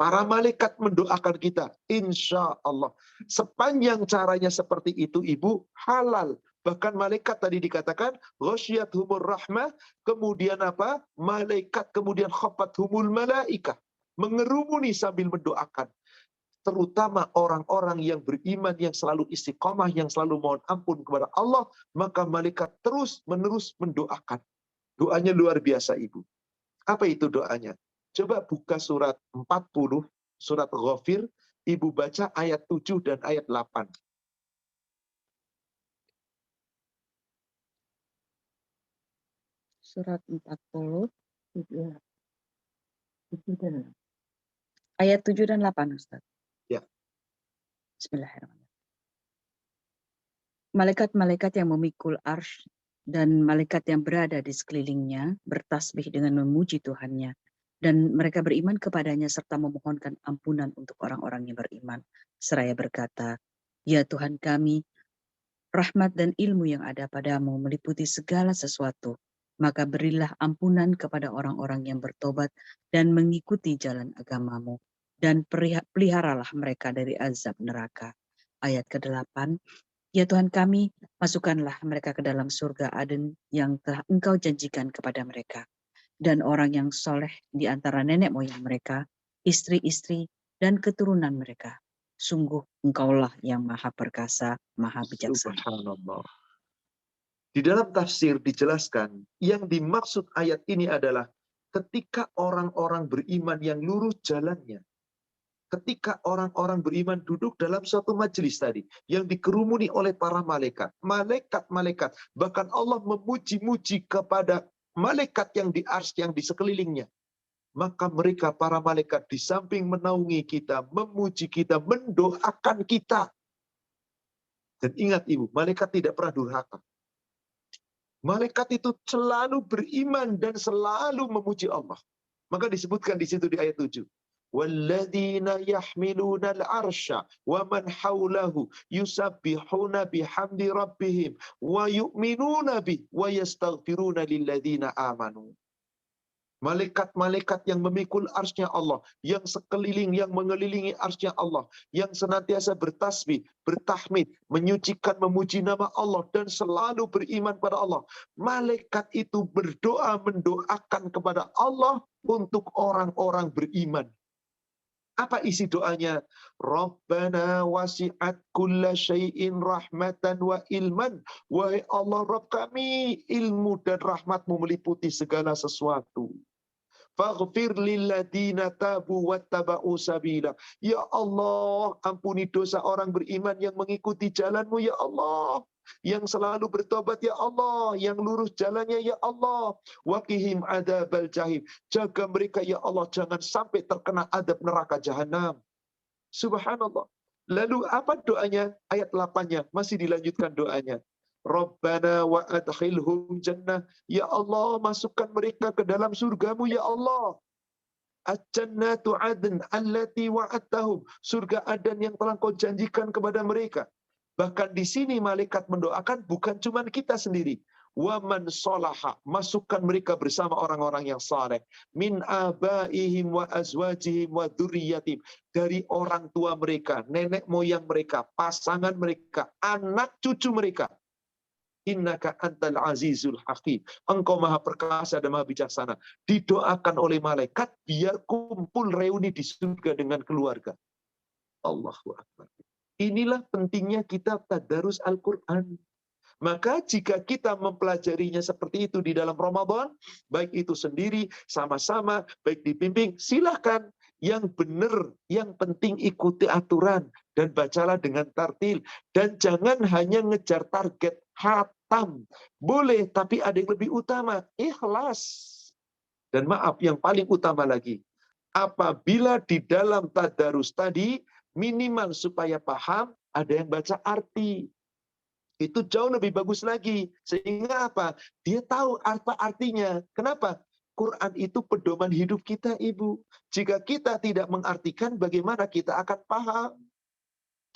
Para malaikat mendoakan kita, insya Allah. Sepanjang caranya seperti itu, Ibu, halal. Bahkan malaikat tadi dikatakan, ghasyiyatuhumur rahmah, kemudian apa? Malaikat, kemudian khafathumul malaikah. Mengerumuni sambil mendoakan. Terutama orang-orang yang beriman, yang selalu istiqamah, yang selalu mohon ampun kepada Allah, maka malaikat terus-menerus mendoakan. Doanya luar biasa, Ibu. Apa itu doanya? Coba buka surat 40, surat Ghafir, Ibu baca ayat 7 dan ayat 8. Surat 40, ayat 7 dan 8, Ustaz. Ya. Bismillahirrahmanirrahim. Malaikat-malaikat yang memikul arsy dan malaikat yang berada di sekelilingnya bertasbih dengan memuji Tuhannya. Dan mereka beriman kepadanya serta memohonkan ampunan untuk orang-orang yang beriman. Seraya berkata, ya Tuhan kami, rahmat dan ilmu yang ada padamu meliputi segala sesuatu. Maka berilah ampunan kepada orang-orang yang bertobat dan mengikuti jalan agamamu. Dan peliharalah mereka dari azab neraka. Ayat ke-8, ya Tuhan kami, masukkanlah mereka ke dalam surga Aden yang telah Engkau janjikan kepada mereka. Dan orang yang soleh di antara nenek moyang mereka, istri-istri, dan keturunan mereka. Sungguh Engkaulah yang maha perkasa, maha bijaksana. Subhanallah. Di dalam tafsir dijelaskan, yang dimaksud ayat ini adalah ketika orang-orang beriman yang lurus jalannya, ketika orang-orang beriman duduk dalam suatu majelis tadi, yang dikerumuni oleh para malaikat, malaikat-malaikat, bahkan Allah memuji-muji kepada malaikat yang di arsy, yang di sekelilingnya. Maka mereka, para malaikat, di samping menaungi kita, memuji kita, mendoakan kita. Dan ingat Ibu, malaikat tidak pernah durhaka. Malaikat itu selalu beriman dan selalu memuji Allah. Maka disebutkan di situ di ayat 7. Walladzina yahmiluna al-arsya wa man hawlahu yusabbihuna bihamdi rabbihim wa yu'minuna bih wa yastaghfiruna lilladzina amanu. Malaikat-malaikat yang memikul arsy-Nya Allah, yang sekeliling, yang mengelilingi arsy-Nya Allah, yang senantiasa bertasbih, bertahmid, menyucikan, memuji nama Allah, dan selalu beriman pada Allah. Malaikat itu berdoa, mendoakan kepada Allah untuk orang-orang beriman. Apa isi doanya? Rabbana wasi'at kulla syai'in rahmatan wa ilman. Wahai Allah, Rabb kami, ilmu dan rahmatmu meliputi segala sesuatu. Faghfir lilladzina tabu wattaba'u sabila. Ya Allah, ampuni dosa orang beriman yang mengikuti jalanmu, ya Allah. Yang selalu bertobat, ya Allah. Yang lurus jalannya, ya Allah. Waqihim adzabal jahim. Jaga mereka, ya Allah, jangan sampai terkena adab neraka jahanam. Subhanallah. Lalu apa doanya? Ayat 8-nya masih dilanjutkan doanya. Rabbana wa adkhilhum jannah. Ya Allah, masukkan mereka ke dalam surgamu ya Allah. Al-jannatu adn allati wa'adtahum. Surga Adan yang telah kau janjikan kepada mereka. Bahkan di sini malaikat mendoakan bukan cuma kita sendiri. Wa man sholaha, masukkan mereka bersama orang-orang yang saleh. Min abaihim wa azwajihim wa dzurriyyatihim, dari orang tua mereka, nenek moyang mereka, pasangan mereka, anak cucu mereka. Innaka antal azizul hakim. Engkau maha perkasa dan maha bijaksana. Didoakan oleh malaikat biar kumpul reuni di surga dengan keluarga. Allahu Akbar. Inilah pentingnya kita tadarus Al-Quran. Maka jika kita mempelajarinya seperti itu di dalam Ramadan, baik itu sendiri, sama-sama, baik dibimbing, silahkan. Yang benar, yang penting ikuti aturan dan bacalah dengan tartil. Dan jangan hanya ngejar target hatam. Boleh, tapi ada yang lebih utama, ikhlas. Dan maaf, yang paling utama lagi, apabila di dalam tadarus tadi, minimal supaya paham, ada yang baca arti. Itu jauh lebih bagus lagi. Sehingga apa? Dia tahu apa artinya. Kenapa? Quran itu pedoman hidup kita, Ibu. Jika kita tidak mengartikan, bagaimana kita akan paham?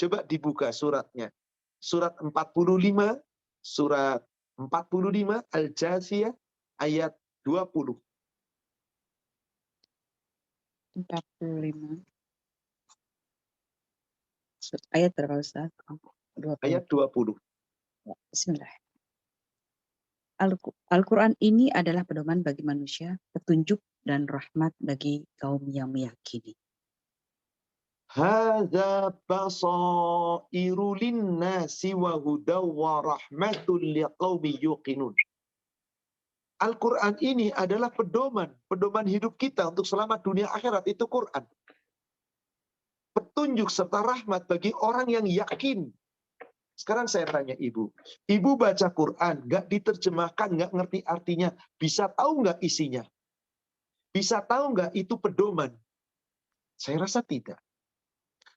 Coba dibuka suratnya. Surat 45, surat 45 Al-Jathiyah ayat 20. 45. Ayat berapa Ustaz? 20. Ayat 20. Bismillah. Al-Quran ini adalah pedoman bagi manusia, petunjuk dan rahmat bagi kaum yang meyakini. Hadza basairu linnasi wa hudaw wa rahmatul liqaumi yuqinun. Al-Quran ini adalah pedoman hidup kita untuk selamat dunia akhirat, itu Quran. Petunjuk serta rahmat bagi orang yang yakin. Sekarang saya tanya Ibu baca Quran, nggak diterjemahkan, nggak ngerti artinya, bisa tahu nggak isinya? Bisa tahu nggak itu pedoman? Saya rasa tidak.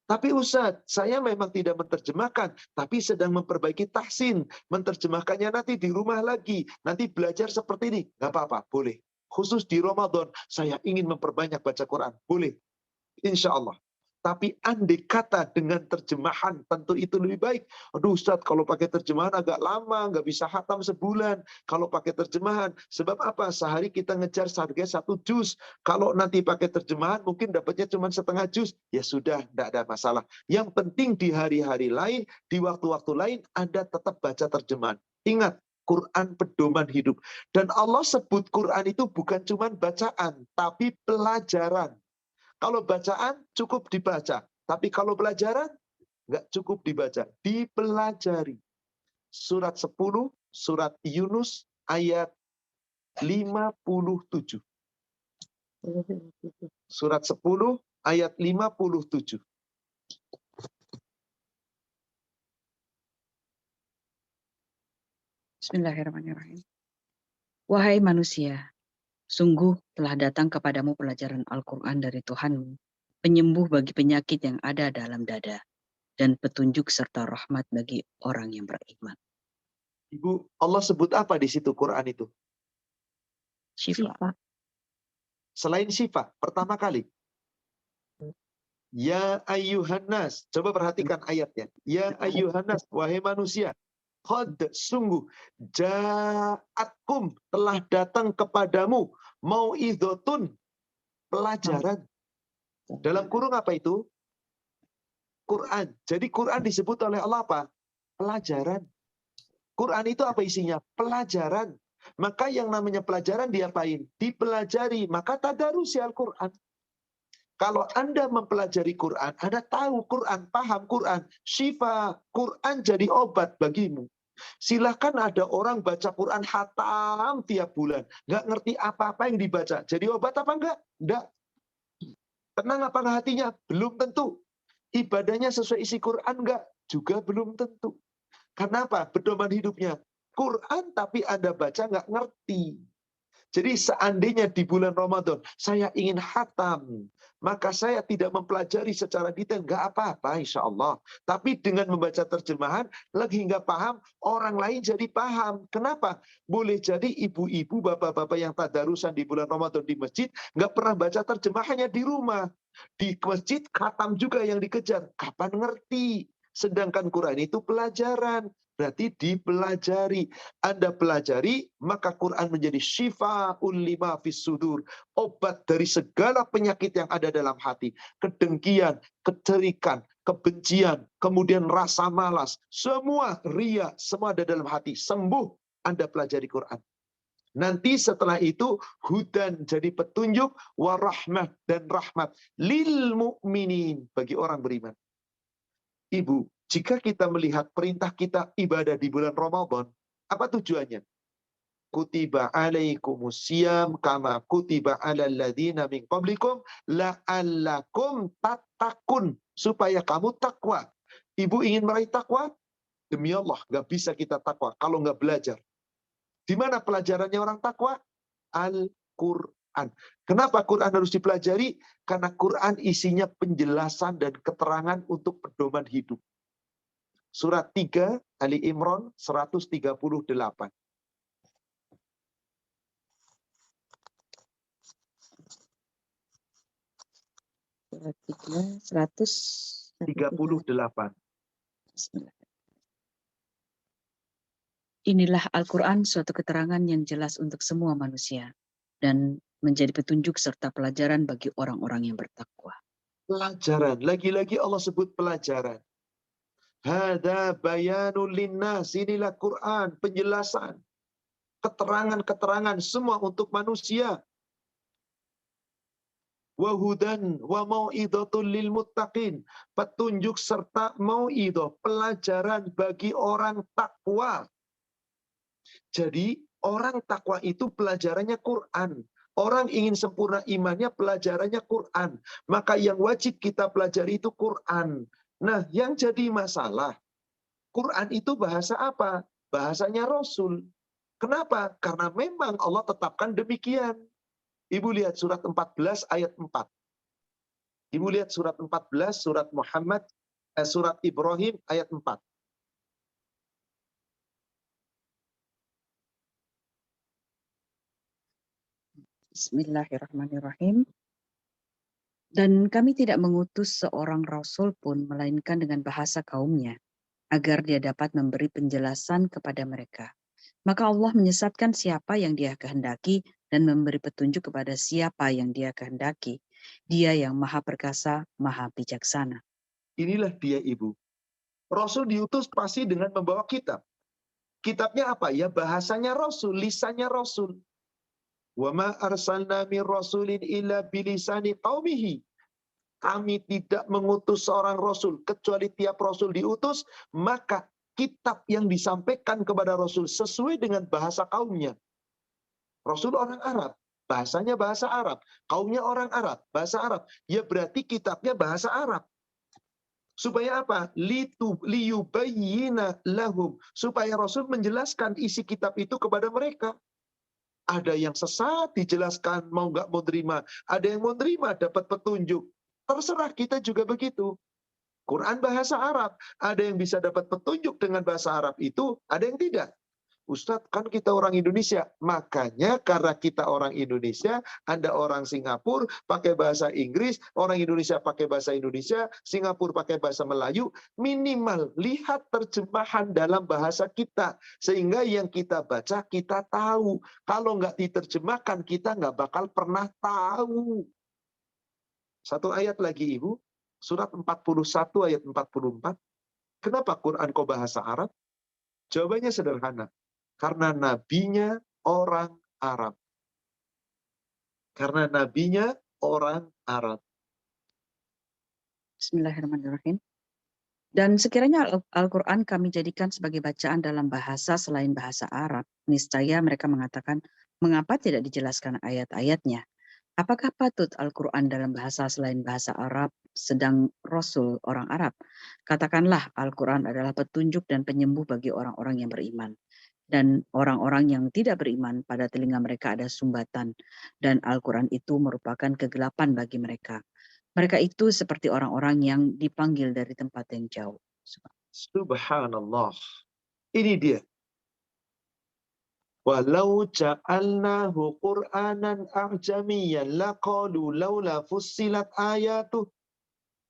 Tapi Ustadz, saya memang tidak menerjemahkan, tapi sedang memperbaiki tahsin. Menerjemahkannya nanti di rumah lagi, nanti belajar seperti ini. Nggak apa-apa, boleh. Khusus di Ramadan, saya ingin memperbanyak baca Quran. Boleh, insya Allah. Tapi andai kata dengan terjemahan, tentu itu lebih baik. Aduh Ustadz, kalau pakai terjemahan agak lama, nggak bisa khatam sebulan. Kalau pakai terjemahan, sebab apa? Sehari kita ngejar harga 1 juz. Kalau nanti pakai terjemahan, mungkin dapatnya cuma setengah juz. Ya sudah, tidak ada masalah. Yang penting di hari-hari lain, di waktu-waktu lain, Anda tetap baca terjemahan. Ingat, Quran pedoman hidup. Dan Allah sebut Quran itu bukan cuma bacaan, tapi pelajaran. Kalau bacaan cukup dibaca, tapi kalau pelajaran nggak cukup dibaca, dipelajari. Surat 10, surat Yunus ayat 57. Surat 10 ayat 57. Bismillahirrahmanirrahim. Wahai manusia, sungguh telah datang kepadamu pelajaran Al-Quran dari Tuhanmu, penyembuh bagi penyakit yang ada dalam dada, dan petunjuk serta rahmat bagi orang yang beriman. Ibu, Allah sebut apa di situ Quran itu? Syifa. Selain syifa, pertama kali. Ya ayyuhannas, coba perhatikan ayatnya. Ya ayyuhannas, wahai manusia. Qad, sungguh, ja'atkum, telah datang kepadamu, mau'idhatun, pelajaran. Dalam kurung apa itu? Quran. Jadi Quran disebut oleh Allah apa? Pelajaran. Quran itu apa isinya? Pelajaran. Maka yang namanya pelajaran diapain? Dipelajari. Maka tadarusi Al-Quran. Kalau Anda mempelajari Quran, Anda tahu Quran, paham Quran, syifa, Quran jadi obat bagimu. Silahkan ada orang baca Quran hatam tiap bulan. Nggak ngerti apa-apa yang dibaca. Jadi obat apa enggak? Enggak. Tenang apa enggak hatinya? Belum tentu. Ibadahnya sesuai isi Quran enggak? Juga belum tentu. Karena apa? Pedoman hidupnya. Quran tapi Anda baca nggak ngerti. Jadi seandainya di bulan Ramadan saya ingin khatam, maka saya tidak mempelajari secara detail, nggak apa-apa insya Allah. Tapi dengan membaca terjemahan, lagi nggak paham, orang lain jadi paham. Kenapa? Boleh jadi ibu-ibu, bapak-bapak yang tadarusan di bulan Ramadan di masjid, nggak pernah baca terjemahannya di rumah. Di masjid, khatam juga yang dikejar. Kapan ngerti? Sedangkan Quran itu pelajaran. Berarti dipelajari. Anda pelajari, maka Quran menjadi syifa'un lima fis sudur. Obat dari segala penyakit yang ada dalam hati. Kedengkian, kecerikan, kebencian, kemudian rasa malas. Semua ria, semua ada dalam hati. Sembuh, Anda pelajari Quran. Nanti setelah itu hudan jadi petunjuk, warahmah dan rahmat lil mu'minin bagi orang beriman. Ibu, jika kita melihat perintah kita ibadah di bulan Ramadan, apa tujuannya? Kutiba alaikumusiyam kama kutiba alal ladzina min qablikum la'allakum tattaqun, supaya kamu takwa. Ibu ingin meraih takwa? Demi Allah, nggak bisa kita takwa kalau nggak belajar. Di mana pelajarannya orang takwa? Al-Quran. Kenapa Quran harus dipelajari? Karena Quran isinya penjelasan dan keterangan untuk pedoman hidup. Surat 3 Ali Imran 138. Surat 3, 138. Bismillah. Inilah Al-Quran, suatu keterangan yang jelas untuk semua manusia dan menjadi petunjuk serta pelajaran bagi orang-orang yang bertakwa. Pelajaran, lagi-lagi Allah sebut pelajaran. Hada bayanul linnas, inilah Quran, penjelasan, keterangan-keterangan semua untuk manusia. Wahudan wa mau'idatul lil muttaqin, petunjuk serta mau'idah, pelajaran bagi orang takwa. Jadi orang takwa itu pelajarannya Quran. Orang ingin sempurna imannya pelajarannya Quran. Maka yang wajib kita pelajari itu Quran. Nah, yang jadi masalah, Quran itu bahasa apa? Bahasanya Rasul. Kenapa? Karena memang Allah tetapkan demikian. Ibu lihat surat 14 ayat 4. Ibu lihat surat 14, surat Muhammad, surat Ibrahim ayat 4. Bismillahirrahmanirrahim. Dan kami tidak mengutus seorang rasul pun melainkan dengan bahasa kaumnya, agar dia dapat memberi penjelasan kepada mereka. Maka Allah menyesatkan siapa yang dia kehendaki dan memberi petunjuk kepada siapa yang dia kehendaki. Dia yang maha perkasa, maha bijaksana. Inilah dia ibu. Rasul diutus pasti dengan membawa kitab. Kitabnya apa? Ya bahasanya Rasul, lisannya Rasul. Wa ma arsalna min rasulin illa bilisani qaumihi. Kami tidak mengutus seorang rasul kecuali tiap rasul diutus, maka kitab yang disampaikan kepada rasul sesuai dengan bahasa kaumnya. Rasul orang Arab, bahasanya bahasa Arab. Kaumnya orang Arab, bahasa Arab. Ya berarti kitabnya bahasa Arab. Supaya apa? Liyubayyina lahum. Supaya Rasul menjelaskan isi kitab itu kepada mereka. Ada yang sesat dijelaskan, mau nggak mau terima. Ada yang mau terima, dapat petunjuk. Terserah, kita juga begitu. Quran bahasa Arab. Ada yang bisa dapat petunjuk dengan bahasa Arab itu, ada yang tidak. Ustadz, kan kita orang Indonesia. Makanya karena kita orang Indonesia, Anda orang Singapura pakai bahasa Inggris, orang Indonesia pakai bahasa Indonesia, Singapura pakai bahasa Melayu, minimal lihat terjemahan dalam bahasa kita. Sehingga yang kita baca, kita tahu. Kalau nggak diterjemahkan, kita nggak bakal pernah tahu. Satu ayat lagi Ibu, surat 41 ayat 44. Kenapa Quran kok bahasa Arab? Jawabannya sederhana. Karena nabinya orang Arab. Karena nabinya orang Arab. Bismillahirrahmanirrahim. Dan sekiranya Al-Quran kami jadikan sebagai bacaan dalam bahasa selain bahasa Arab, niscaya mereka mengatakan, mengapa tidak dijelaskan ayat-ayatnya? Apakah patut Al-Quran dalam bahasa selain bahasa Arab, sedang Rasul orang Arab? Katakanlah Al-Quran adalah petunjuk dan penyembuh bagi orang-orang yang beriman. Dan orang-orang yang tidak beriman, pada telinga mereka ada sumbatan, dan Al-Quran itu merupakan kegelapan bagi mereka. Mereka itu seperti orang-orang yang dipanggil dari tempat yang jauh. Subhanallah. Ini dia. Walau ja'alnahu Qur'anan a'jamiyyan laqalu laula fussilat ayatuh.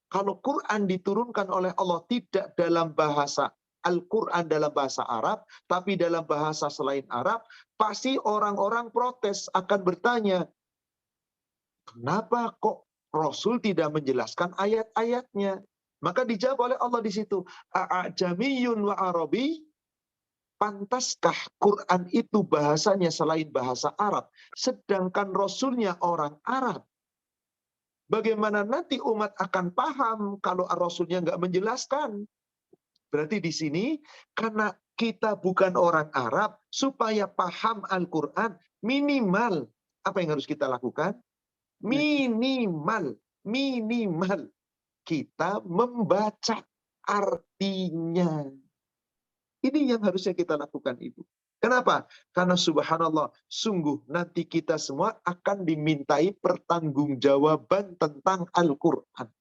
Kalau Quran diturunkan oleh Allah tidak dalam bahasa Al-Quran dalam bahasa Arab, tapi dalam bahasa selain Arab, pasti orang-orang protes akan bertanya, kenapa kok Rasul tidak menjelaskan ayat-ayatnya? Maka dijawab oleh Allah di situ, a'jamiyun wa arabi, pantaskah Quran itu bahasanya selain bahasa Arab, sedangkan Rasulnya orang Arab? Bagaimana nanti umat akan paham kalau Rasulnya nggak menjelaskan? Berarti di sini, karena kita bukan orang Arab, supaya paham Al-Quran, minimal, apa yang harus kita lakukan? Minimal kita membaca artinya. Ini yang harusnya kita lakukan, Ibu. Kenapa? Karena subhanallah, sungguh nanti kita semua akan dimintai pertanggungjawaban tentang Al-Quran.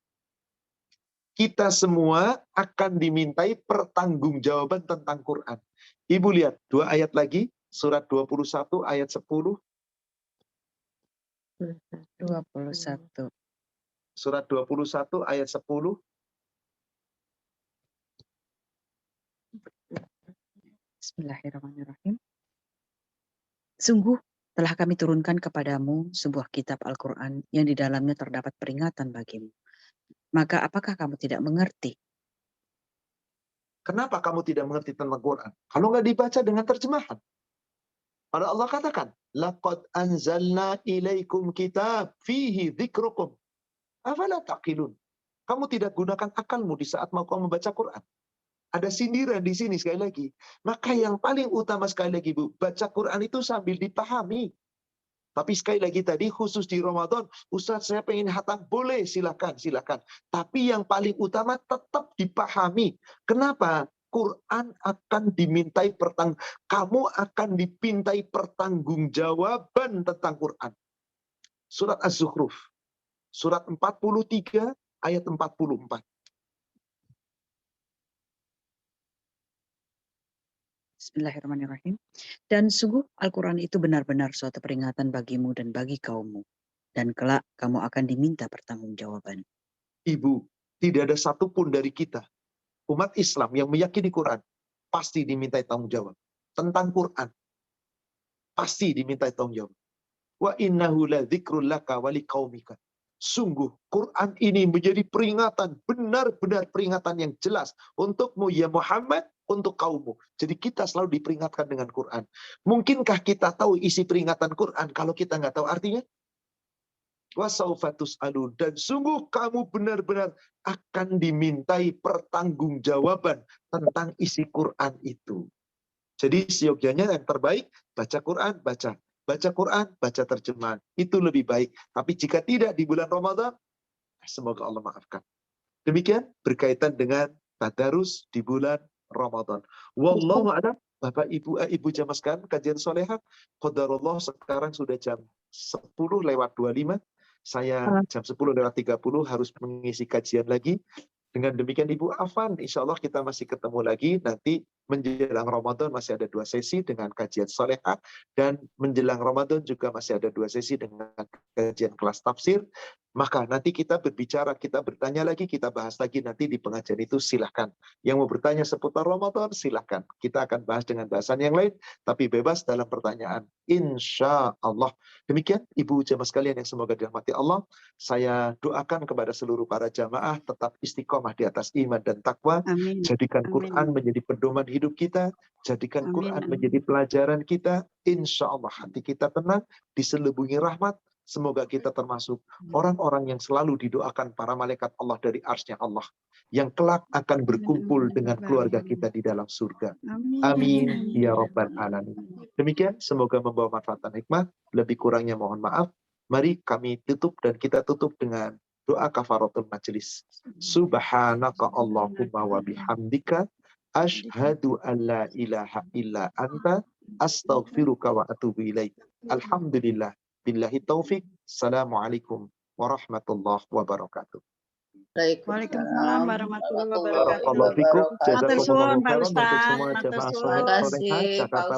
Kita semua akan dimintai pertanggungjawaban tentang Quran. Ibu lihat, 2 ayat lagi, surat 21 ayat 10. 21. Surat 21 ayat 10. Bismillahirrahmanirrahim. Sungguh telah kami turunkan kepadamu sebuah kitab Al-Quran yang di dalamnya terdapat peringatan bagimu. Maka apakah kamu tidak mengerti? Kenapa kamu tidak mengerti tentang Quran? Kalau nggak dibaca dengan terjemahan. Pada Allah katakan, laqad anzalna ilaikum kitab fihi dzikrukum. Afala taqilun. Kamu tidak gunakan akalmu di saat mau kamu membaca Quran. Ada sindiran di sini sekali lagi. Maka yang paling utama sekali lagi, Bu, baca Quran itu sambil dipahami. Tapi sekali lagi tadi khusus di Ramadan, Ustaz saya pengen hatam, boleh silakan. Tapi yang paling utama tetap dipahami. Kenapa? Quran akan dimintai kamu akan dipintai pertanggungjawaban tentang Quran. Surat Az-Zukhruf, surat 43 ayat 44. Bismillahirrahmanirrahim. Dan sungguh Al-Quran itu benar-benar suatu peringatan bagimu dan bagi kaummu. Dan kelak kamu akan diminta pertanggungjawaban. Ibu, tidak ada satupun dari kita, umat Islam yang meyakini Quran, pasti dimintai tanggung jawab. Tentang Quran, pasti dimintai tanggung jawab. Wa innahu la dzikrul laka wa liqaumika. Sungguh Quran ini menjadi peringatan, benar-benar peringatan yang jelas untukmu ya Muhammad, untuk kaummu. Jadi kita selalu diperingatkan dengan Quran. Mungkinkah kita tahu isi peringatan Quran kalau kita nggak tahu artinya? Wasaufa tus'alun. Dan sungguh kamu benar-benar akan dimintai pertanggungjawaban tentang isi Quran itu. Jadi seyogyanya yang terbaik, baca Quran, baca. Baca Quran, baca terjemahan. Itu lebih baik. Tapi jika tidak di bulan Ramadan, semoga Allah maafkan. Demikian berkaitan dengan tadarus di bulan Ramadan. Wallahu a'lam. Bapak Ibu, Ibu jamaah sekalian, kajian soleha. Qadarullah sekarang sudah jam 10:25. Saya jam 10:30 harus mengisi kajian lagi. Dengan demikian Ibu Afan, insya Allah kita masih ketemu lagi nanti menjelang Ramadan masih ada 2 sesi dengan kajian soleha, dan menjelang Ramadan juga masih ada 2 sesi dengan kajian kelas tafsir. Maka nanti kita berbicara, kita bertanya lagi, kita bahas lagi nanti di pengajian itu, silahkan. Yang mau bertanya seputar Ramadan, silahkan. Kita akan bahas dengan bahasan yang lain, tapi bebas dalam pertanyaan. Insya Allah. Demikian Ibu jamaah sekalian yang semoga dirahmati Allah. Saya doakan kepada seluruh para jamaah tetap istiqomah di atas iman dan takwa. Amin. Jadikan Quran menjadi pedoman hidup kita. Jadikan Quran menjadi pelajaran kita. Insya Allah hati kita tenang, diselubungi rahmat. Semoga kita termasuk orang-orang yang selalu didoakan para malaikat Allah dari arsy-Nya Allah, yang kelak akan berkumpul dengan keluarga kita di dalam surga. Amin ya rabbal alamin. Demikian, semoga membawa manfaat dan hikmah. Lebih kurangnya mohon maaf. Mari kami tutup, dan kita tutup dengan doa kafaratul majelis. Subhanaka Allahumma wa bihamdika Asyhadu an la ilaha illa anta astaghfiruka wa atubu ilaik. Alhamdulillah. Billahi taufik. Assalamualaikum warahmatullahi wabarakatuh. Waalaikumsalam warahmatullahi wabarakatuh. Barakallahu fikum. Matur suwun, Pak Jazakumullahu khairan untuk Ustaz. semua Matur jamaah suwun. sholat Terima soleha kasih, Pak Jakarta